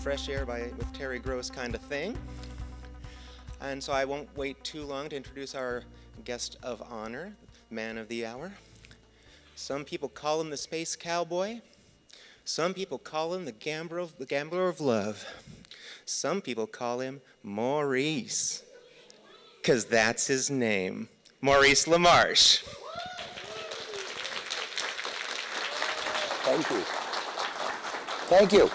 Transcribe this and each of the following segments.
fresh air with Terry Gross kind of thing. And so I won't wait too long to introduce our guest of honor, man of the hour. Some people call him the space cowboy. Some people call him the gambler of love. Some people call him Maurice, because that's his name, Maurice LaMarche. Thank you. Thank you.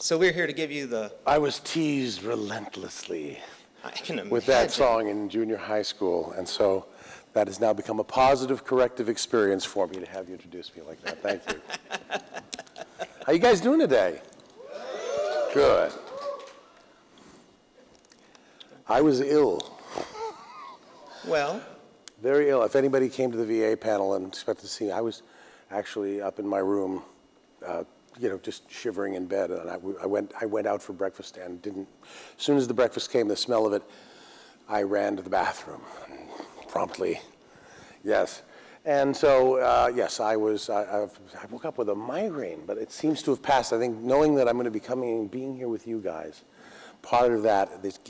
So we're here to give you the... I was teased relentlessly I can imagine. with that song in junior high school, and so that has now become a positive corrective experience for me to have you introduce me like that. Thank you. How you guys doing today? Good. I was ill. Well? Very ill. If anybody came to the VA panel and expected to see me, I was actually up in my room, just shivering in bed. And I went out for breakfast and didn't. As soon as the breakfast came, the smell of it, I ran to the bathroom promptly. Yes. And so, yes, I woke up with a migraine, but it seems to have passed. I think knowing that I'm going to be being here with you guys, part of that, this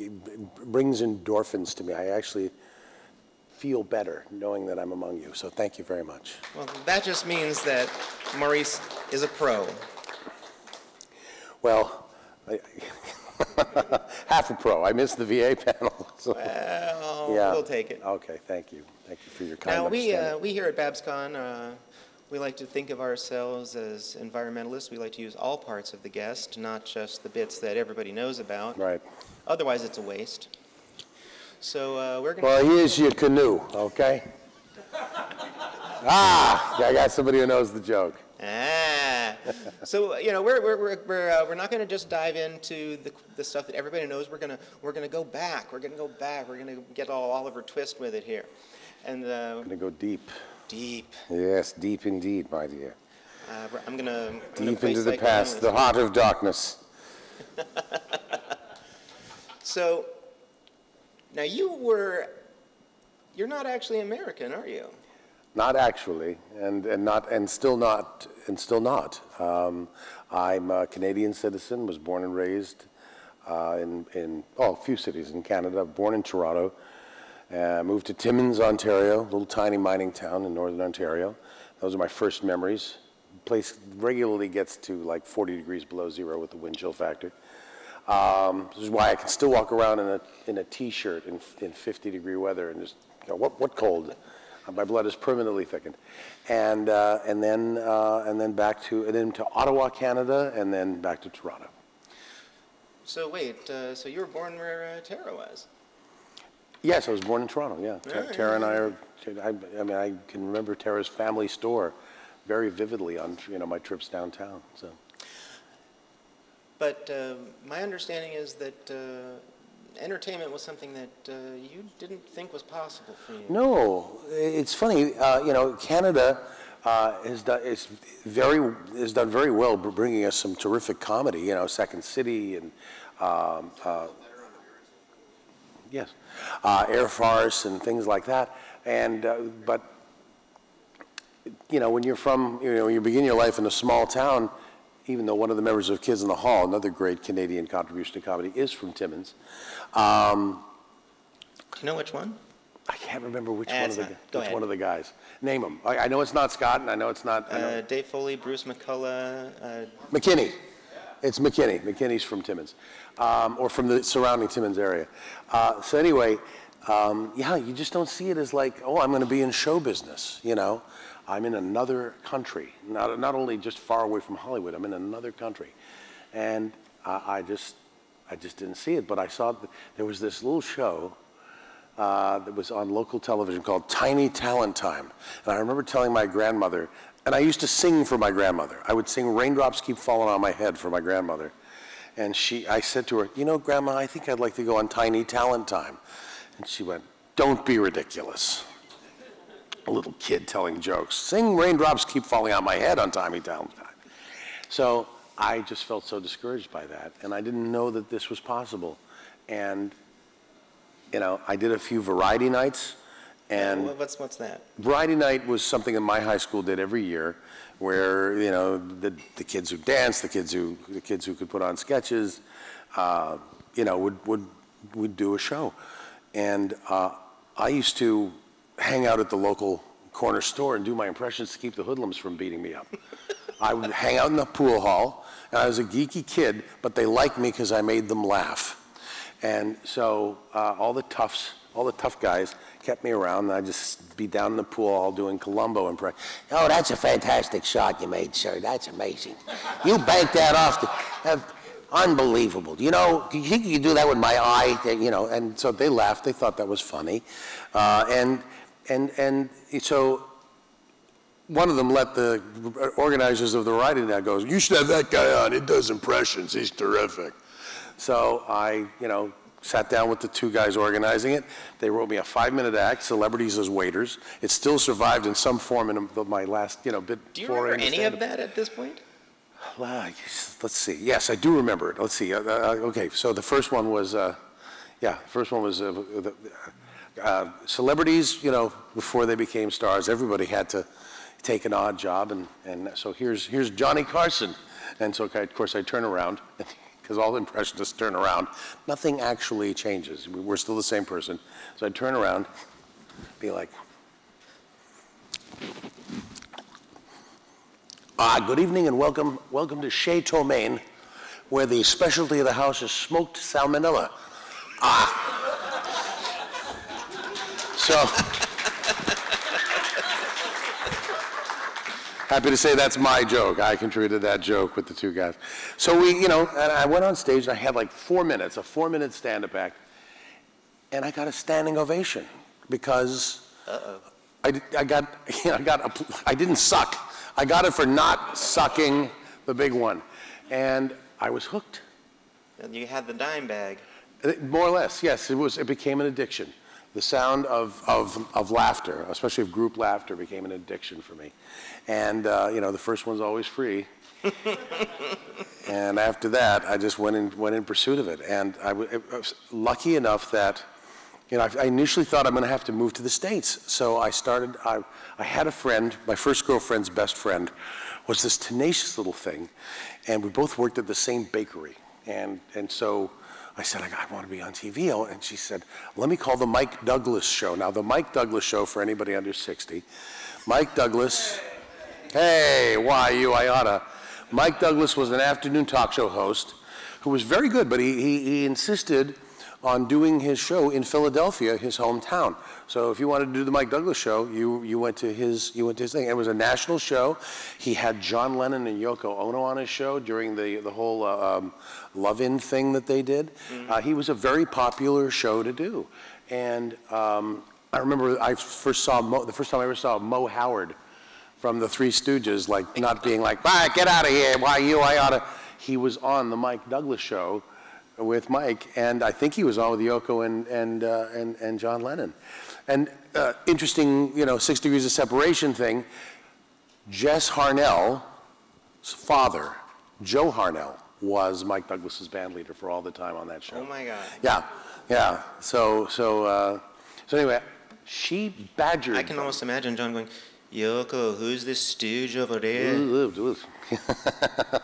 brings endorphins to me. I actually feel better knowing that I'm among you. So thank you very much. Well, that just means that Maurice is a pro. Well, half a pro. I missed the VA panel. So. Well, yeah. We'll take it. Okay, thank you. Thank you for your kind understanding. Now, we here at BabsCon, we like to think of ourselves as environmentalists. We like to use all parts of the guest, not just the bits that everybody knows about. Right. Otherwise, it's a waste. So we're going to... Well, here's your canoe, okay? I got somebody who knows the joke. So we're not going to just dive into the stuff that everybody knows. We're going to go back. We're going to go back. We're going to get all Oliver Twist with it here, and we're going to go deep. Deep. Yes, deep indeed, my dear. I'm going to deep into the past, the heart of darkness. So now you're not actually American, are you? Not actually, and still not. I'm a Canadian citizen. Was born and raised in a few cities in Canada. Born in Toronto. Moved to Timmins, Ontario, a little tiny mining town in northern Ontario. Those are my first memories. The place regularly gets to like 40 degrees below zero with the wind chill factor. This is why I can still walk around in a t-shirt in 50-degree weather and just go, what cold? My blood is permanently thickened, and then back to Ottawa, Canada, and then back to Toronto. So wait, so you were born where Tara was? Yes, I was born in Toronto. Yeah, Tara and I are. I can remember Tara's family store very vividly on my trips downtown. So. But my understanding is that entertainment was something that you didn't think was possible for you. No, it's funny. Canada has done very well bringing us some terrific comedy. Second City and yes, Air Farce and things like that. And but when you're from when you begin your life in a small town. Even though one of the members of Kids in the Hall, another great Canadian contribution to comedy, is from Timmins. Do you know which one? I can't remember which one of the guys. Name them. I know it's not Scott, and I know it's not... Dave Foley, Bruce McCullough... McKinney. It's McKinney. McKinney's from Timmins, or from the surrounding Timmins area. So anyway, you just don't see it as like, oh, I'm going to be in show business, I'm in another country, not only just far away from Hollywood, I'm in another country. And I just didn't see it, but I saw there was this little show that was on local television called Tiny Talent Time. And I remember telling my grandmother, and I used to sing for my grandmother. I would sing Raindrops Keep Falling on My Head for my grandmother. And I said to her, Grandma, I think I'd like to go on Tiny Talent Time. And she went, don't be ridiculous. A little kid telling jokes. Sing Raindrops Keep Falling on My Head on Tiny Talent Time. So I just felt so discouraged by that, and I didn't know that this was possible. And, I did a few variety nights, And what's that? Variety night was something that my high school did every year, where the kids who danced, the kids who could put on sketches, would do a show. And I used to hang out at the local corner store and do my impressions to keep the hoodlums from beating me up. I would hang out in the pool hall, and I was a geeky kid, but they liked me because I made them laugh. And so all the tough guys kept me around, and I'd just be down in the pool hall doing Columbo impressions. Oh, that's a fantastic shot you made, sir. That's amazing. You banked that off. Unbelievable. You think you could do that with my eye? And so they laughed. They thought that was funny. And so one of them let the organizers of the Variety night go, you should have that guy on. He does impressions. He's terrific. So I, sat down with the two guys organizing it. They wrote me a 5-minute act, celebrities as waiters. It still survived in some form in my last, bit. Do you remember any of that at this point? Well, let's see. Yes, I do remember it. Let's see. Okay, so the first one was, celebrities, before they became stars, everybody had to take an odd job. And so here's Johnny Carson. And so, of course, I turn around, because all the impressionists turn around. Nothing actually changes. We're still the same person. So I turn around, be like, good evening and welcome to Chateau Maine, where the specialty of the house is smoked salmonella. So, happy to say that's my joke. I contributed that joke with the two guys. So and I went on stage and I had like 4 minutes, a 4-minute stand-up act, and I got a standing ovation because I didn't suck. I got it for not sucking the big one. And I was hooked. And you had the dime bag. More or less, yes. It became an addiction. The sound of laughter, especially of group laughter, became an addiction for me. And, the first one's always free. And after that, I just went in pursuit of it. And I was lucky enough that, I initially thought I'm going to have to move to the States. So I had a friend, my first girlfriend's best friend, was this tenacious little thing. And we both worked at the same bakery. And so I said, I want to be on TV. And she said, let me call the Mike Douglas Show. Now, the Mike Douglas Show, for anybody under 60, Mike Douglas, hey, why you, I oughta. Mike Douglas was an afternoon talk show host who was very good, but he insisted on doing his show in Philadelphia, his hometown. So if you wanted to do the Mike Douglas Show, you went to his thing. It was a national show. He had John Lennon and Yoko Ono on his show during the whole Love-In thing that they did. Mm-hmm. He was a very popular show to do. And I remember the first time I ever saw Mo Howard from the Three Stooges, not being like, get out of here, why you, I oughta. He was on the Mike Douglas Show with Mike, and I think he was on with Yoko and John Lennon. And interesting, 6 degrees of separation thing, Jess Harnell's father, Joe Harnell, was Mike Douglas's band leader for all the time on that show. Oh my God. Yeah. So anyway, she badgered. I can almost imagine John going, Yoko, who's this stooge over there?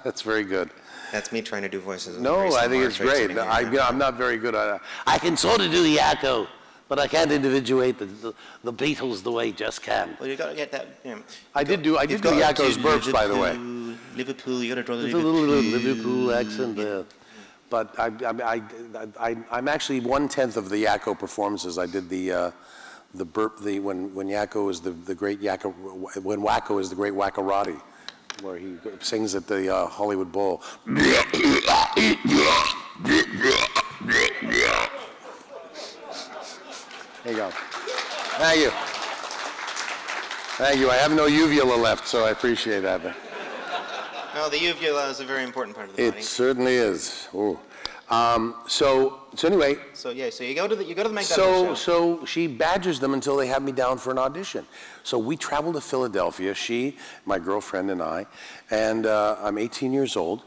That's very good. That's me trying to do voices. No, I think it's great. I'm not very good at it. I can sort of do the Yakko, but I can't individuate the Beatles the way Jess can. Well, you got to get that. I did do Yakko's burps, by the way. Liverpool, you got to draw the There's a little Liverpool accent there. But I'm actually 1/10 of the Yakko performances. I did the burp, when Yakko is the great Yakko, when Wacko is the great Wackarati, where he sings at the Hollywood Bowl. There you go. Thank you. Thank you. I have no uvula left, so I appreciate that. No, the uvula is a very important part of the body. It certainly is. Ooh. So anyway. So you go to the Mike Douglas show. So she badgers them until they have me down for an audition. So we travel to Philadelphia, she, my girlfriend, and I, and I'm 18 years old,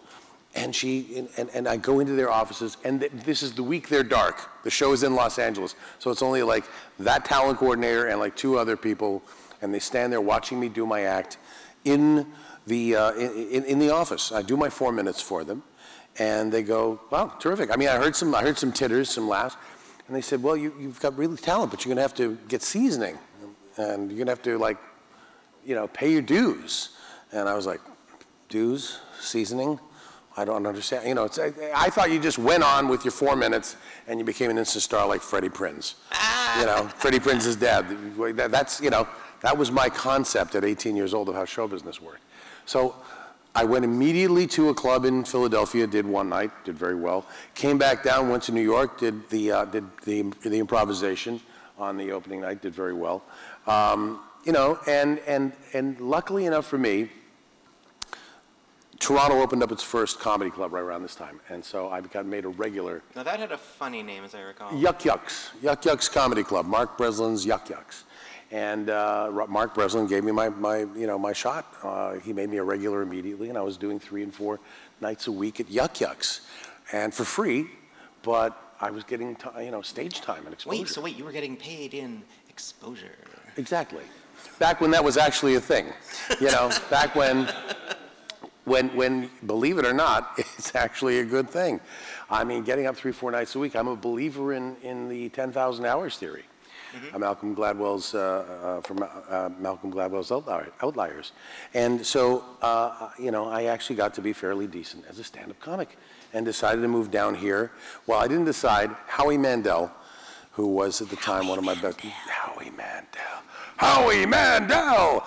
And I go into their offices, and this is the week they're dark. The show is in Los Angeles, so it's only like that talent coordinator and like 2 other people, and they stand there watching me do my act in the office. I do my 4 minutes for them, and they go, "Wow, terrific!" I mean, I heard some titters, some laughs, and they said, "Well, you've got really talent, but you're going to have to get seasoning, and you're going to have to like, pay your dues." And I was like, "Dues, seasoning? I don't understand." I thought you just went on with your 4 minutes and you became an instant star like Freddie Prinze. Freddie Prinze's dad. That was my concept at 18 years old of how show business worked. So I went immediately to a club in Philadelphia, did one night, did very well. Came back down, went to New York, did the improvisation on the opening night, did very well. And luckily enough for me, Toronto opened up its first comedy club right around this time, and so I got made a regular. Now that had a funny name, as I recall. Yuck Yucks Comedy Club, Mark Breslin's Yuck Yucks, and Mark Breslin gave me my shot. He made me a regular immediately, and I was doing 3 and 4 nights a week at Yuck Yucks, and for free, but I was getting stage time and exposure. Wait, you were getting paid in exposure? Exactly. Back when that was actually a thing, back when. When, believe it or not, it's actually a good thing. I mean, getting up 3, 4 nights a week, I'm a believer in the 10,000 hours theory. Mm-hmm. Malcolm Gladwell's, Malcolm Gladwell's Outliers. And so, I actually got to be fairly decent as a stand-up comic and decided to move down here. Well, I didn't decide. Howie Mandel, who was at the time one of my best, Howie Mandel!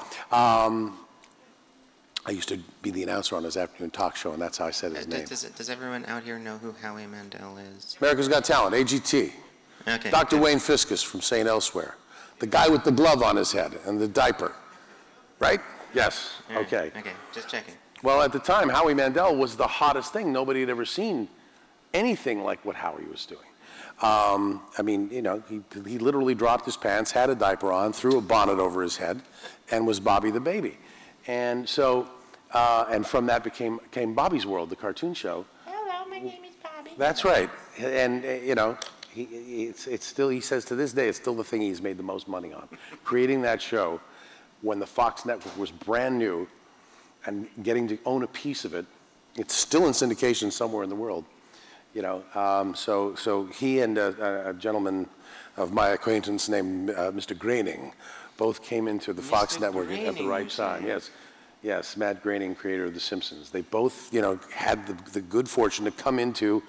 I used to be the announcer on his afternoon talk show, and that's how I said his name. Does everyone out here know who Howie Mandel is? America's Got Talent, AGT. Okay. Dr. Wayne Fiscus from St. Elsewhere. The guy with the glove on his head and the diaper. Right? Yes. Right. Okay. Okay, just checking. Well, at the time, Howie Mandel was the hottest thing. Nobody had ever seen anything like what Howie was doing. He literally dropped his pants, had a diaper on, threw a bonnet over his head, and was Bobby the Baby. And so, and from that came Bobby's World, the cartoon show. Hello, my name is Bobby. That's right. And, it's still, he says to this day, it's still the thing he's made the most money on. Creating that show when the Fox network was brand new and getting to own a piece of it. It's still in syndication somewhere in the world. So he and a gentleman of my acquaintance named Mr. Groening both came into the Fox network at the right time. Yes, Matt Groening, creator of The Simpsons. They both, had the good fortune to come into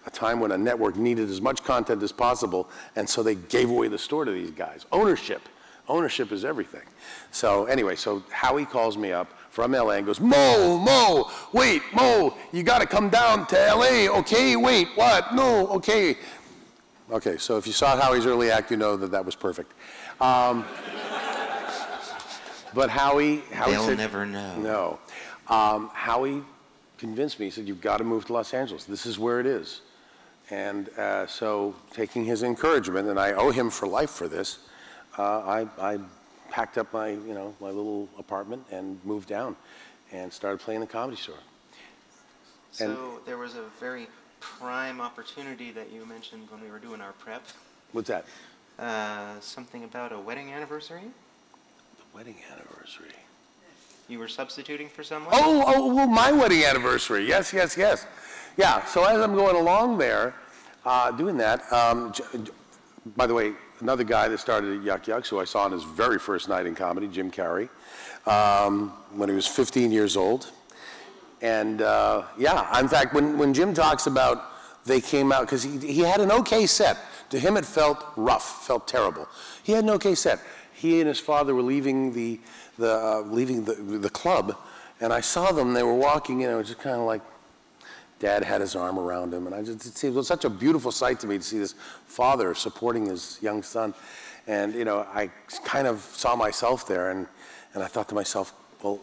a time when a network needed as much content as possible, and so they gave away the store to these guys. Ownership is everything. So anyway, Howie calls me up from LA and goes, Mo, wait, Mo, you got to come down to LA, okay? Wait, what? No, okay. Okay, so if you saw Howie's early act, you know that was perfect. But Howie They'll said, never know. No. Howie convinced me. He said, "You've got to move to Los Angeles. This is where it is." And so, taking his encouragement, and I owe him for life for this, I packed up my little apartment and moved down, and started playing the Comedy Store. So there was a very prime opportunity that you mentioned when we were doing our prep. What's that? Something about a wedding anniversary? Wedding anniversary. You were substituting for someone? Oh, my wedding anniversary. Yes. Yeah, so as I'm going along there, doing that, by the way, another guy that started at Yuck Yucks, who I saw on his very first night in comedy, Jim Carrey, when he was 15 years old. And in fact, when Jim talks about they came out, because he had an okay set. To him it felt rough, felt terrible. He had an okay set. He and his father were leaving the club, and I saw them. They were walking in. It was just kind of like, Dad had his arm around him, and it was such a beautiful sight to me to see this father supporting his young son, and I kind of saw myself there, and I thought to myself, well,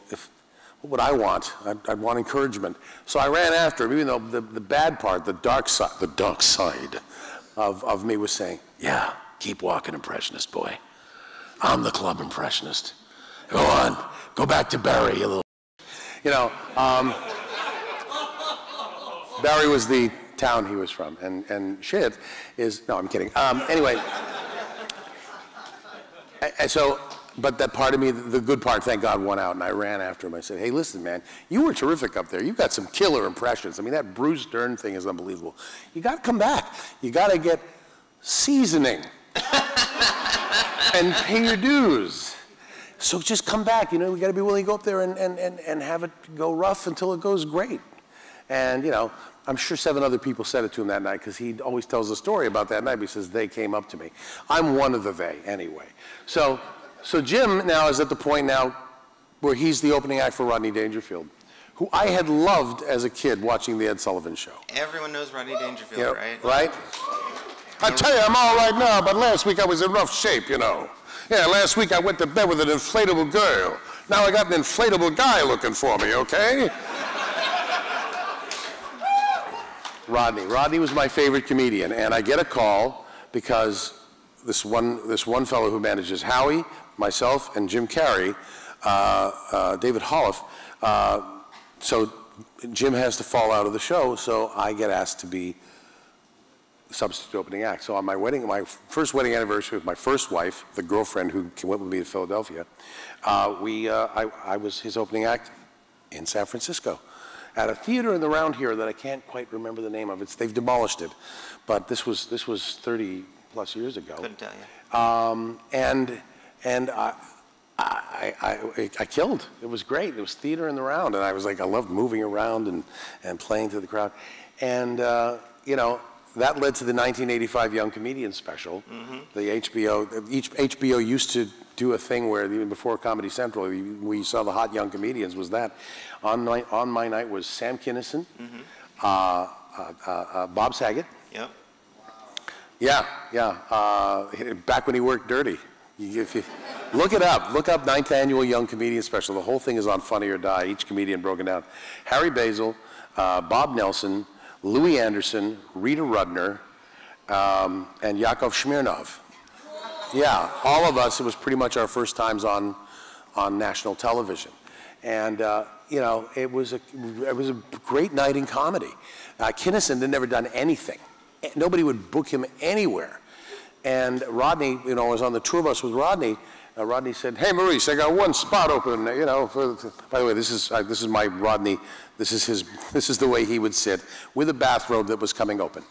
what would I want? I'd want encouragement. So I ran after him, even though the bad part, the dark side of me was saying, yeah, keep walking, impressionist boy. I'm the club impressionist. Go on, go back to Barry, you little. Barry was the town he was from, and shit is, no, I'm kidding. Anyway, and so, but that part of me, the good part, thank God, won out, and I ran after him. I said, hey, listen, man, you were terrific up there. You've got some killer impressions. I mean, that Bruce Dern thing is unbelievable. You got to come back. You got to get seasoning and pay your dues. So just come back, you know, we got to be willing to go up there and have it go rough until it goes great. And, you know, I'm sure 7 other people said it to him that night because he always tells a story about that night. He says, they came up to me. I'm one of the they, anyway. So Jim now is at the point now where he's the opening act for Rodney Dangerfield, who I had loved as a kid watching the Ed Sullivan Show. Everyone knows Rodney Dangerfield, You know, right? Right? I tell you, I'm all right now, but last week I was in rough shape, you know. Yeah, last week I went to bed with an inflatable girl. Now I got an inflatable guy looking for me, okay? Rodney was my favorite comedian, and I get a call because this one fellow who manages Howie, myself, and Jim Carrey, David Holliff, so Jim has to fall out of the show, so I get asked to be substitute opening act. So on my first wedding anniversary with my first wife, the girlfriend who went with me to Philadelphia, I was his opening act in San Francisco at a theater in the round here that I can't quite remember the name of. They've demolished it, but this was 30 plus years ago. Couldn't tell you. And I killed. It was great. It was theater in the round, and I was like, I loved moving around and playing to the crowd, and you know. That led to the 1985 Young Comedian special. Mm-hmm. The HBO used to do a thing where even before Comedy Central, we saw the hot young comedians. Was that on my night was Sam Kinison, mm-hmm. Bob Saget. Yep. Yeah. Back when he worked dirty. If you look it up, look up 9th Annual Young Comedian Special. The whole thing is on Funny or Die. Each comedian broken down. Harry Basil, Bob Nelson, Louis Anderson, Rita Rudner, and Yakov Smirnov. Yeah, all of us, it was pretty much our first times on national television. And, you know, it was a great night in comedy. Kinison had never done anything. Nobody would book him anywhere. And Rodney, you know, I was on the tour bus with Rodney. Rodney said, hey, Maurice, I got one spot open, you know. By the way, this is my Rodney. This is the way he would sit with a bathrobe that was coming open.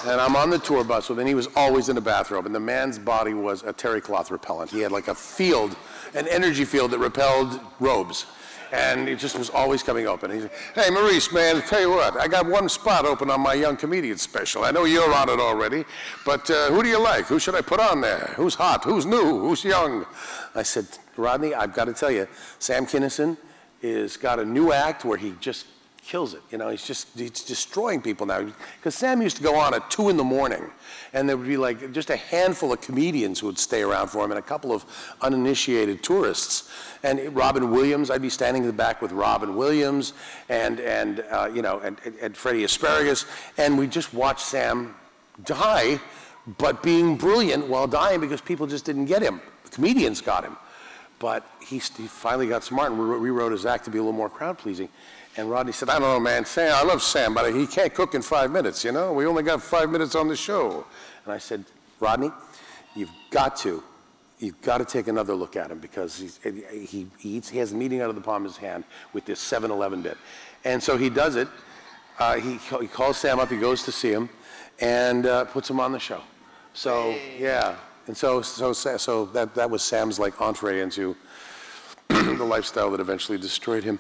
And I'm on the tour bus with him, and he was always in a bathrobe, and the man's body was a terry cloth repellent. He had like an energy field that repelled robes. And it just was always coming open. He said, hey, Maurice, man, tell you what, I got one spot open on my Young Comedian special. I know you're on it already, but who do you like? Who should I put on there? Who's hot? Who's new? Who's young? I said, Rodney, I've got to tell you, Sam Kinison has got a new act where he just kills it. You know, he's destroying people now. Because Sam used to go on at 2 in the morning, and there would be like just a handful of comedians who would stay around for him and a couple of uninitiated tourists. And Robin Williams, I'd be standing in the back with Robin Williams and Freddie Asparagus, and we just watch Sam die, but being brilliant while dying because people just didn't get him. The comedians got him. But he finally got smart and rewrote his act to be a little more crowd-pleasing. And Rodney said, I don't know, man, Sam, I love Sam, but he can't cook in 5 minutes, you know? We only got 5 minutes on the show. And I said, Rodney, you've got to take another look at him because he has a meeting out of the palm of his hand with this 7-Eleven bit. And so he does it. He calls Sam up, he goes to see him, and puts him on the show. So, yeah. And so that was Sam's like entree into the lifestyle that eventually destroyed him.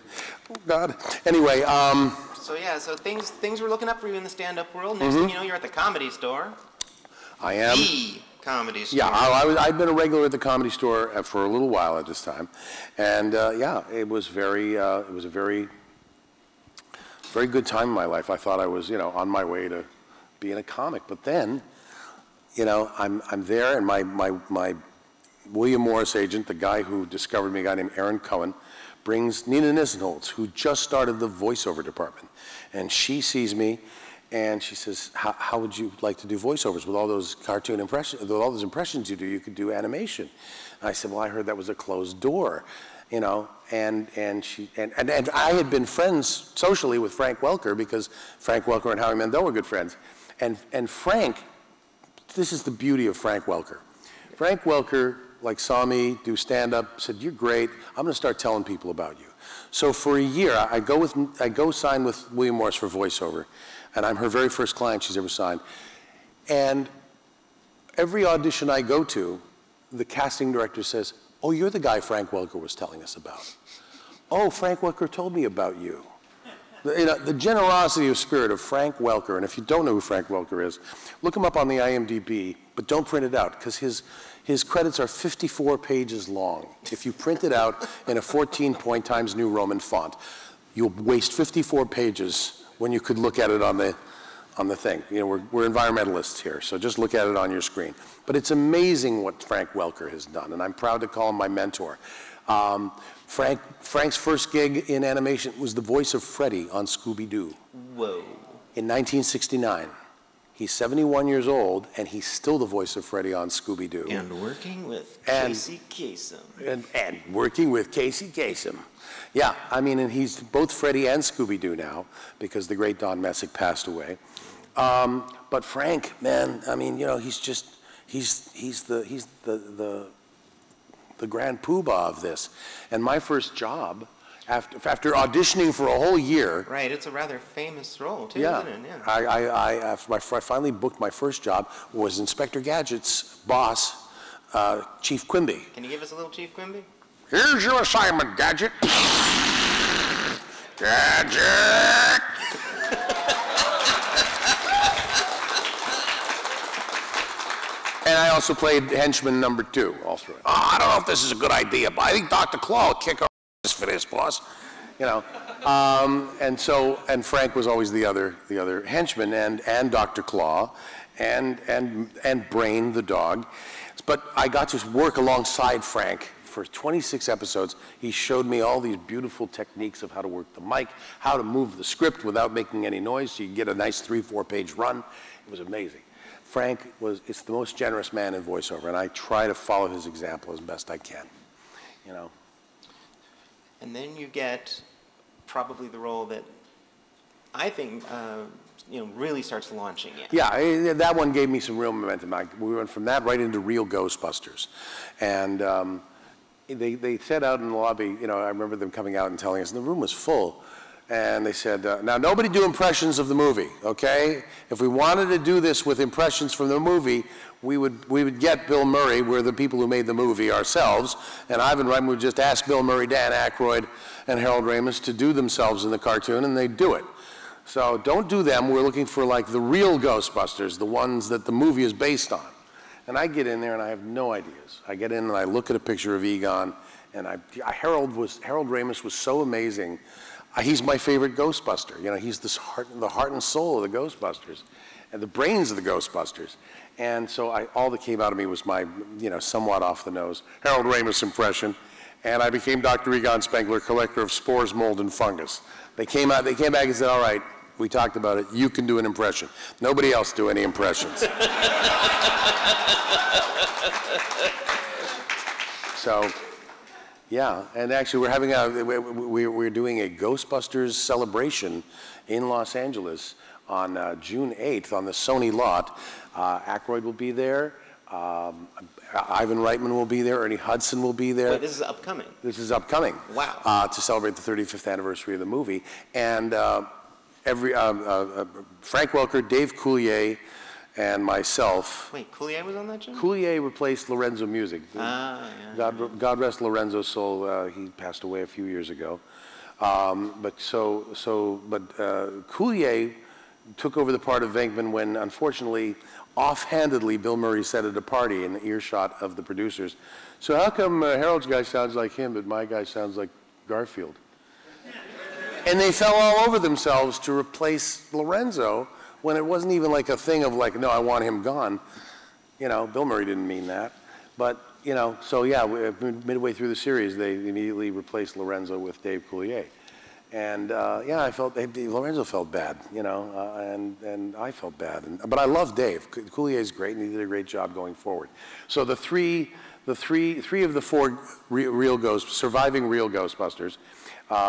Oh, God. Anyway. So things were looking up for you in the stand-up world. Next thing you know, you're at the Comedy Store. I am. The Comedy Store. Yeah, I'd been a regular at the Comedy Store for a little while at this time, and it was a very good time in my life. I thought I was, you know, on my way to being a comic, but then, you know, I'm there, and my William Morris agent, the guy who discovered me, a guy named Aaron Cohen, brings Nina Nisenholtz, who just started the voiceover department. And she sees me, and she says, how would you like to do voiceovers with all those cartoon impressions, with all those impressions you do? You could do animation. And I said, well, I heard that was a closed door. you know, and I had been friends socially with Frank Welker because Frank Welker and Howie Mandel were good friends. And Frank, this is the beauty of Frank Welker. Frank Welker, like, saw me do stand-up, said, "You're great, I'm gonna start telling people about you." So for a year, I go sign with William Morris for voiceover, and I'm her very first client she's ever signed. And every audition I go to, the casting director says, "Oh, you're the guy Frank Welker was telling us about. Oh, Frank Welker told me about you." You know, the generosity of spirit of Frank Welker, and if you don't know who Frank Welker is, look him up on the IMDb, but don't print it out, because his credits are 54 pages long. If you print it out in a 14-point Times New Roman font, you'll waste 54 pages when you could look at it on the thing. You know, we're environmentalists here, so just look at it on your screen. But it's amazing what Frank Welker has done, and I'm proud to call him my mentor. Frank's first gig in animation was the voice of Freddy on Scooby-Doo. Whoa. In 1969. He's 71 years old, and he's still the voice of Freddy on Scooby-Doo. And working with Casey Kasem. And working with Casey Kasem. Yeah, I mean, and he's both Freddy and Scooby-Doo now, because the great Don Messick passed away. But Frank, man, I mean, you know, he's the grand poobah of this. And my first job, after auditioning for a whole year. Right, it's a rather famous role too, Yeah, isn't it? Yeah. after I finally booked my first job, was Inspector Gadget's boss, Chief Quimby. Can you give us a little Chief Quimby? "Here's your assignment, Gadget." Gadget! And I also played henchman number 2 all through it. "Oh, I don't know if this is a good idea, but I think Dr. Claw will kick our ass for this, boss." You know, and Frank was always the other henchman, and Dr. Claw, and Brain the dog. But I got to work alongside Frank for 26 episodes. He showed me all these beautiful techniques of how to work the mic, how to move the script without making any noise, so you get a nice 3-4 page run. It was amazing. Frank is the most generous man in voiceover, and I try to follow his example as best I can, you know. And then you get probably the role that I think really starts launching you. Yeah, that one gave me some real momentum. We went from that right into real Ghostbusters. And they set out in the lobby, you know, I remember them coming out and telling us, and the room was full. And they said, "Now nobody do impressions of the movie, okay? If we wanted to do this with impressions from the movie, we would get Bill Murray. We're the people who made the movie ourselves. And Ivan Reitman would just ask Bill Murray, Dan Aykroyd, and Harold Ramis to do themselves in the cartoon, and they'd do it. So don't do them. We're looking for, like, the real Ghostbusters, the ones that the movie is based on." And I get in there and I have no ideas. I get in and I look at a picture of Egon, and Harold Ramis was so amazing. He's my favorite Ghostbuster. You know, he's the heart and soul of the Ghostbusters, and the brains of the Ghostbusters. And so all that came out of me was my, you know, somewhat off the nose Harold Ramis impression, and I became Dr. Egon Spengler, collector of spores, mold, and fungus. They came back and said, "All right, we talked about it. You can do an impression. Nobody else do any impressions." So. Yeah, and actually we're doing a Ghostbusters celebration in Los Angeles on June 8th on the Sony lot. Aykroyd will be there, Ivan Reitman will be there, Ernie Hudson will be there. Wait, this is upcoming? This is upcoming. Wow. To celebrate the 35th anniversary of the movie. And Frank Welker, Dave Coulier, and myself. Wait, Coulier was on that show? Coulier replaced Lorenzo Music. Yeah. God rest Lorenzo's soul. He passed away a few years ago. But Coulier took over the part of Venkman when, unfortunately, offhandedly, Bill Murray said at a party in the earshot of the producers, "So how come Harold's guy sounds like him, but my guy sounds like Garfield?" And they fell all over themselves to replace Lorenzo, when it wasn't even like a thing of like, "No, I want him gone." You know, Bill Murray didn't mean that. But, you know, so yeah, midway through the series, they immediately replaced Lorenzo with Dave Coulier. And yeah, Lorenzo felt bad, you know, and I felt bad. But I love Dave. Coulier's great, and he did a great job going forward. So the three the three of the four surviving real Ghostbusters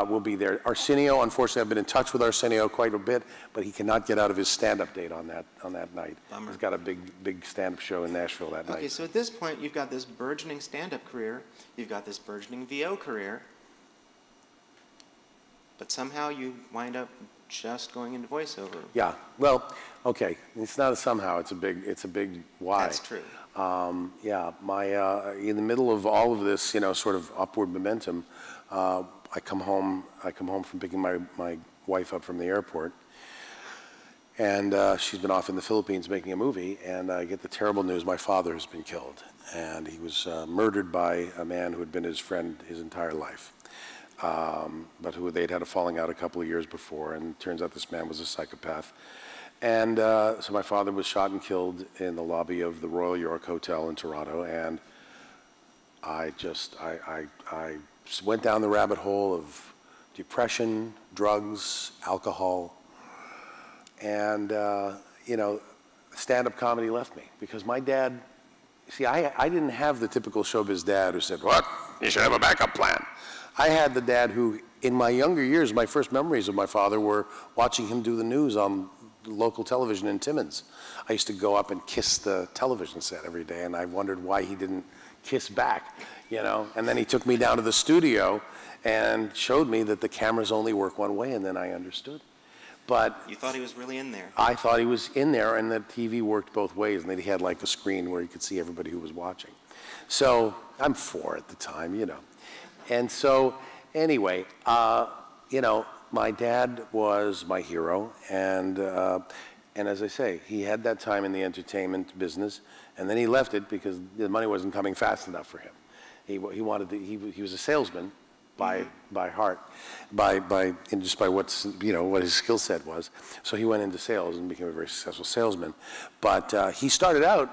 will be there. Arsenio, unfortunately, I've been in touch with Arsenio quite a bit, but he cannot get out of his stand-up date on that night. Bummer. He's got a big stand-up show in Nashville that night. Okay, so at this point, you've got this burgeoning stand-up career, you've got this burgeoning VO career, but somehow you wind up just going into voiceover. Yeah. Well, okay. It's not a somehow. It's a big why. That's true. Yeah. In the middle of all of this, sort of upward momentum, I come home from picking my wife up from the airport, and she's been off in the Philippines making a movie, and I get the terrible news: my father has been killed, and he was murdered by a man who had been his friend his entire life. But who they'd had a falling out a couple of years before, and it turns out this man was a psychopath. And so my father was shot and killed in the lobby of the Royal York Hotel in Toronto, and I went down the rabbit hole of depression, drugs, alcohol, and stand-up comedy left me, because my dad, see, I didn't have the typical showbiz dad who said, "What? You should have a backup plan." I had the dad who, in my younger years, my first memories of my father were watching him do the news on local television in Timmins. I used to go up and kiss the television set every day, and I wondered why he didn't kiss back, And then he took me down to the studio and showed me that the cameras only work one way, and then I understood. But You thought he was really in there. I thought he was in there, and the TV worked both ways, and that he had like a screen where you could see everybody who was watching. So I'm 4 at the time, And so, anyway, my dad was my hero, and as I say, he had that time in the entertainment business, and then he left it because the money wasn't coming fast enough for him. He was a salesman by heart, just by what his skill set was. So he went into sales and became a very successful salesman. But he started out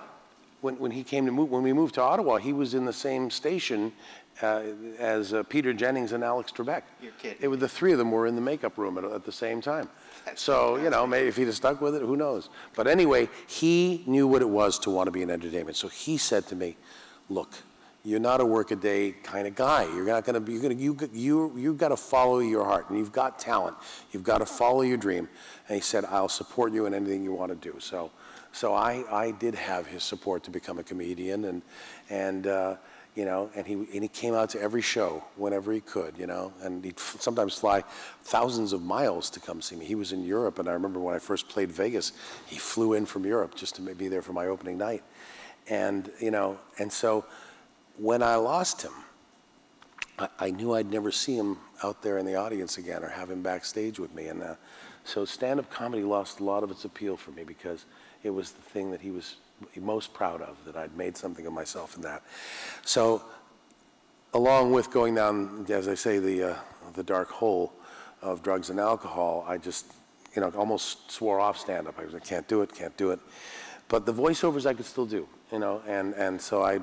when we moved to Ottawa. He was in the same station as Peter Jennings and Alex Trebek. You're kidding. It was the three of them were in the makeup room at the same time. So, maybe if he'd have stuck with it, who knows? But anyway, he knew what it was to want to be in entertainment. So he said to me, "Look, you're not a work-a-day kind of guy. You're not going to be. You've got to follow your heart, and you've got talent. You've got to follow your dream." And he said, "I'll support you in anything you want to do." So I did have his support to become a comedian, and he came out to every show whenever he could, and he'd sometimes fly thousands of miles to come see me. He was in Europe, and I remember when I first played Vegas, he flew in from Europe just to be there for my opening night. And so when I lost him, I knew I'd never see him out there in the audience again or have him backstage with me. And so stand-up comedy lost a lot of its appeal for me, because it was the thing that he was most proud of, that I'd made something of myself in that. So along with going down, as I say, the dark hole of drugs and alcohol, I just, almost swore off stand-up. I was like, can't do it. But the voiceovers I could still do, and so I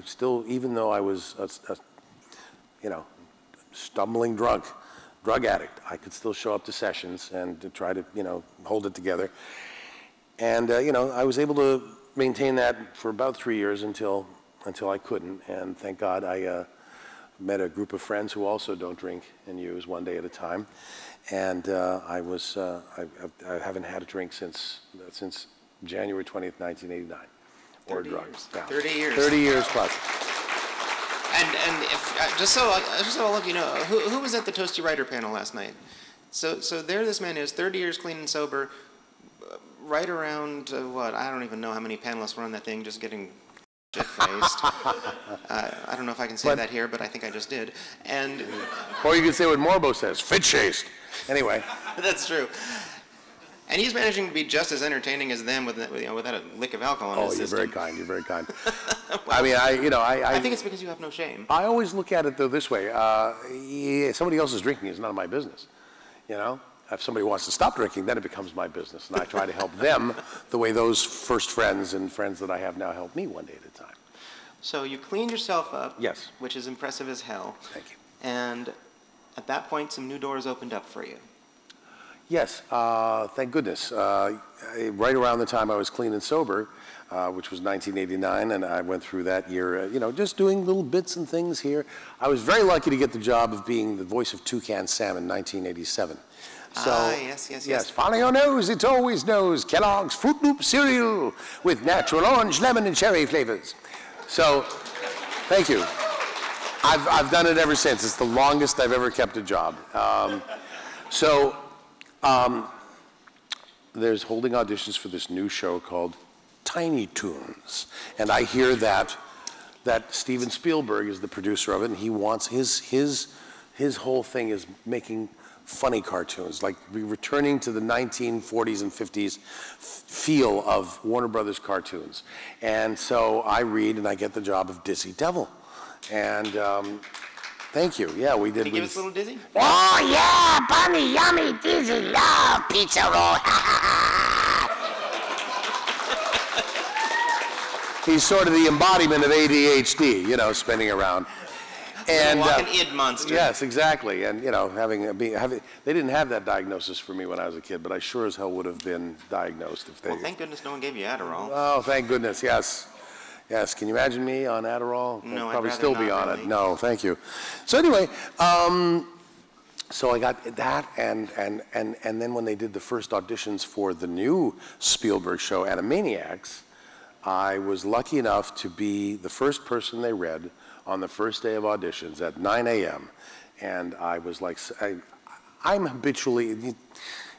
still, even though I was stumbling drug addict, I could still show up to sessions and to try to, hold it together. And, I was able to maintain that for about 3 years until I couldn't. And thank God I met a group of friends who also don't drink and use one day at a time. And I haven't had a drink since January 20th, 1989. Or drugs. Yeah. 30 years. 30 years plus. And if, just so all of you know, who was at the Toasty Writer panel last night? So there this man is, 30 years clean and sober, right around, I don't even know how many panelists were on that thing, just getting shit-faced. I don't know if I can say that here, but I think I just did. And or you could say what Morbo says, fit-chased. Anyway. That's true. And he's managing to be just as entertaining as them without a lick of alcohol in his system. You're very kind. Well, I mean, I think it's because you have no shame. I always look at it, though, this way. Somebody else's drinking is none of my business, If somebody wants to stop drinking, then it becomes my business. And I try to help them the way those first friends and friends that I have now help me one day at a time. So you cleaned yourself up. Yes. Which is impressive as hell. Thank you. And at that point, some new doors opened up for you. Yes, thank goodness. Right around the time I was clean and sober, which was 1989, and I went through that year, you know, just doing little bits and things here. I was very lucky to get the job of being the voice of Toucan Sam in 1987. So, yes. Follow your nose, it always knows. Kellogg's Fruit Loop cereal with natural orange, lemon, and cherry flavors. So, thank you. I've done it ever since. It's the longest I've ever kept a job. There's holding auditions for this new show called Tiny Toons. And I hear that Steven Spielberg is the producer of it, and he wants his whole thing is making funny cartoons, like returning to the 1940s and 50s feel of Warner Brothers cartoons. And so I read and I get the job of Dizzy Devil. And thank you. Yeah, we did. Can you give us a little Dizzy? Oh, yeah, bunny, yummy, dizzy, love, pizza roll. He's sort of the embodiment of ADHD, you know, spinning around. And walking id monster. Yes, exactly. And you know, they didn't have that diagnosis for me when I was a kid, but I sure as hell would have been diagnosed if they. Well, thank goodness no one gave you Adderall. Oh, thank goodness. Yes. Yes. Can you imagine me on Adderall? No, I'd probably I'd still rather be not, on really. it. No, thank you. So anyway, so I got that, and then when they did the first auditions for the new Spielberg show, Animaniacs, I was lucky enough to be the first person they read on the first day of auditions at 9 a.m. And I was like, I'm habitually,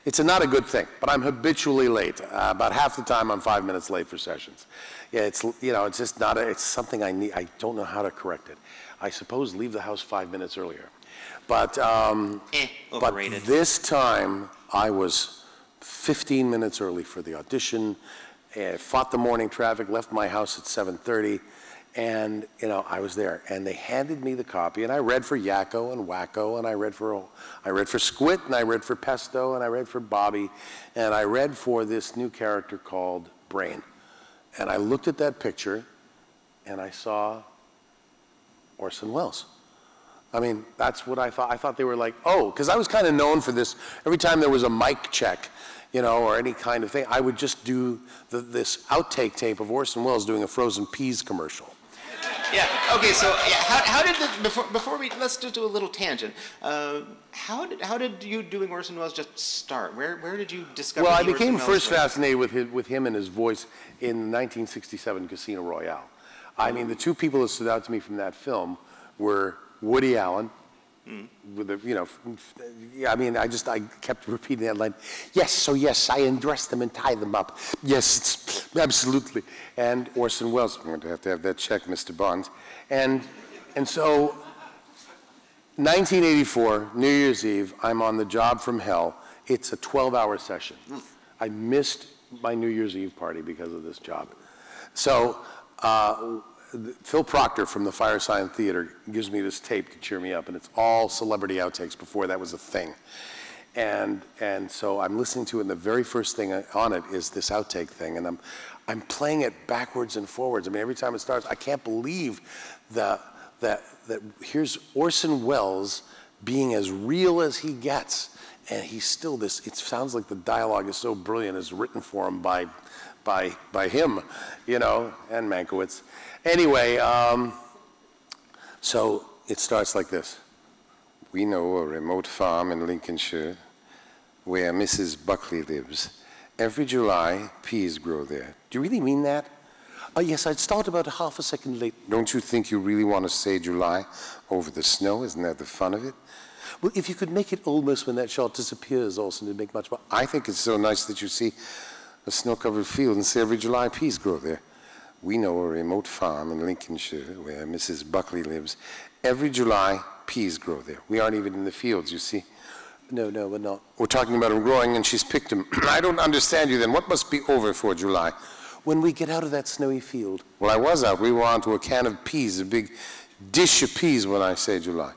it's not a good thing, but I'm habitually late. About half the time I'm 5 minutes late for sessions. Yeah, it's, you know, it's just not, it's something I need, I don't know how to correct it. I suppose leave the house 5 minutes earlier. But, overrated. But this time I was 15 minutes early for the audition, fought the morning traffic, left my house at 7:30. And, you know, I was there, and they handed me the copy, and I read for Yakko and Wacko, and I read for Squit, and I read for Pesto, and I read for Bobby, and I read for this new character called Brain. And I looked at that picture, and I saw Orson Welles. I mean, that's what I thought. I thought they were like, oh, because I was kind of known for this. Every time there was a mic check, you know, or any kind of thing, I would just do this outtake tape of Orson Welles doing a frozen peas commercial. Yeah. Okay. So, how did before we let's just do a little tangent. How did you doing Orson Welles just start? Where did you discover? Well, I the became Orson Welles first voice? fascinated with him and his voice in 1967 Casino Royale. I mean, the two people that stood out to me from that film were Woody Allen. With the, you know, I mean, I kept repeating that line. Yes, so yes, I undress them and tie them up. Yes, it's, absolutely. And Orson Welles, I'm going to have that check, Mr. Bond. And so, 1984, New Year's Eve, I'm on the job from hell. It's a 12-hour session. I missed my New Year's Eve party because of this job. So, Phil Proctor from the Firesign Theater gives me this tape to cheer me up, and it's all celebrity outtakes before that was a thing. And so I'm listening to it, and the very first thing on it is this outtake thing, and I'm playing it backwards and forwards. I mean, every time it starts, I can't believe that here's Orson Welles being as real as he gets, and he's still this. It sounds like the dialogue is so brilliant, it's written for him by him, you know, and Mankiewicz. Anyway, so it starts like this. We know a remote farm in Lincolnshire where Mrs. Buckley lives. Every July, peas grow there. Do you really mean that? Yes, I'd start about half a second late. Don't you think you really want to say July over the snow? Isn't that the fun of it? Well, if you could make it almost when that shot disappears, Orson, it'd make much more. I think it's so nice that you see a snow-covered field and say every July peas grow there. We know a remote farm in Lincolnshire where Mrs. Buckley lives. Every July, peas grow there. We aren't even in the fields, you see. No, we're not. We're talking about them growing, and she's picked them. I don't understand you then. What must be over for July? When we get out of that snowy field. Well, I was out. We were onto a can of peas, a big dish of peas when I say July.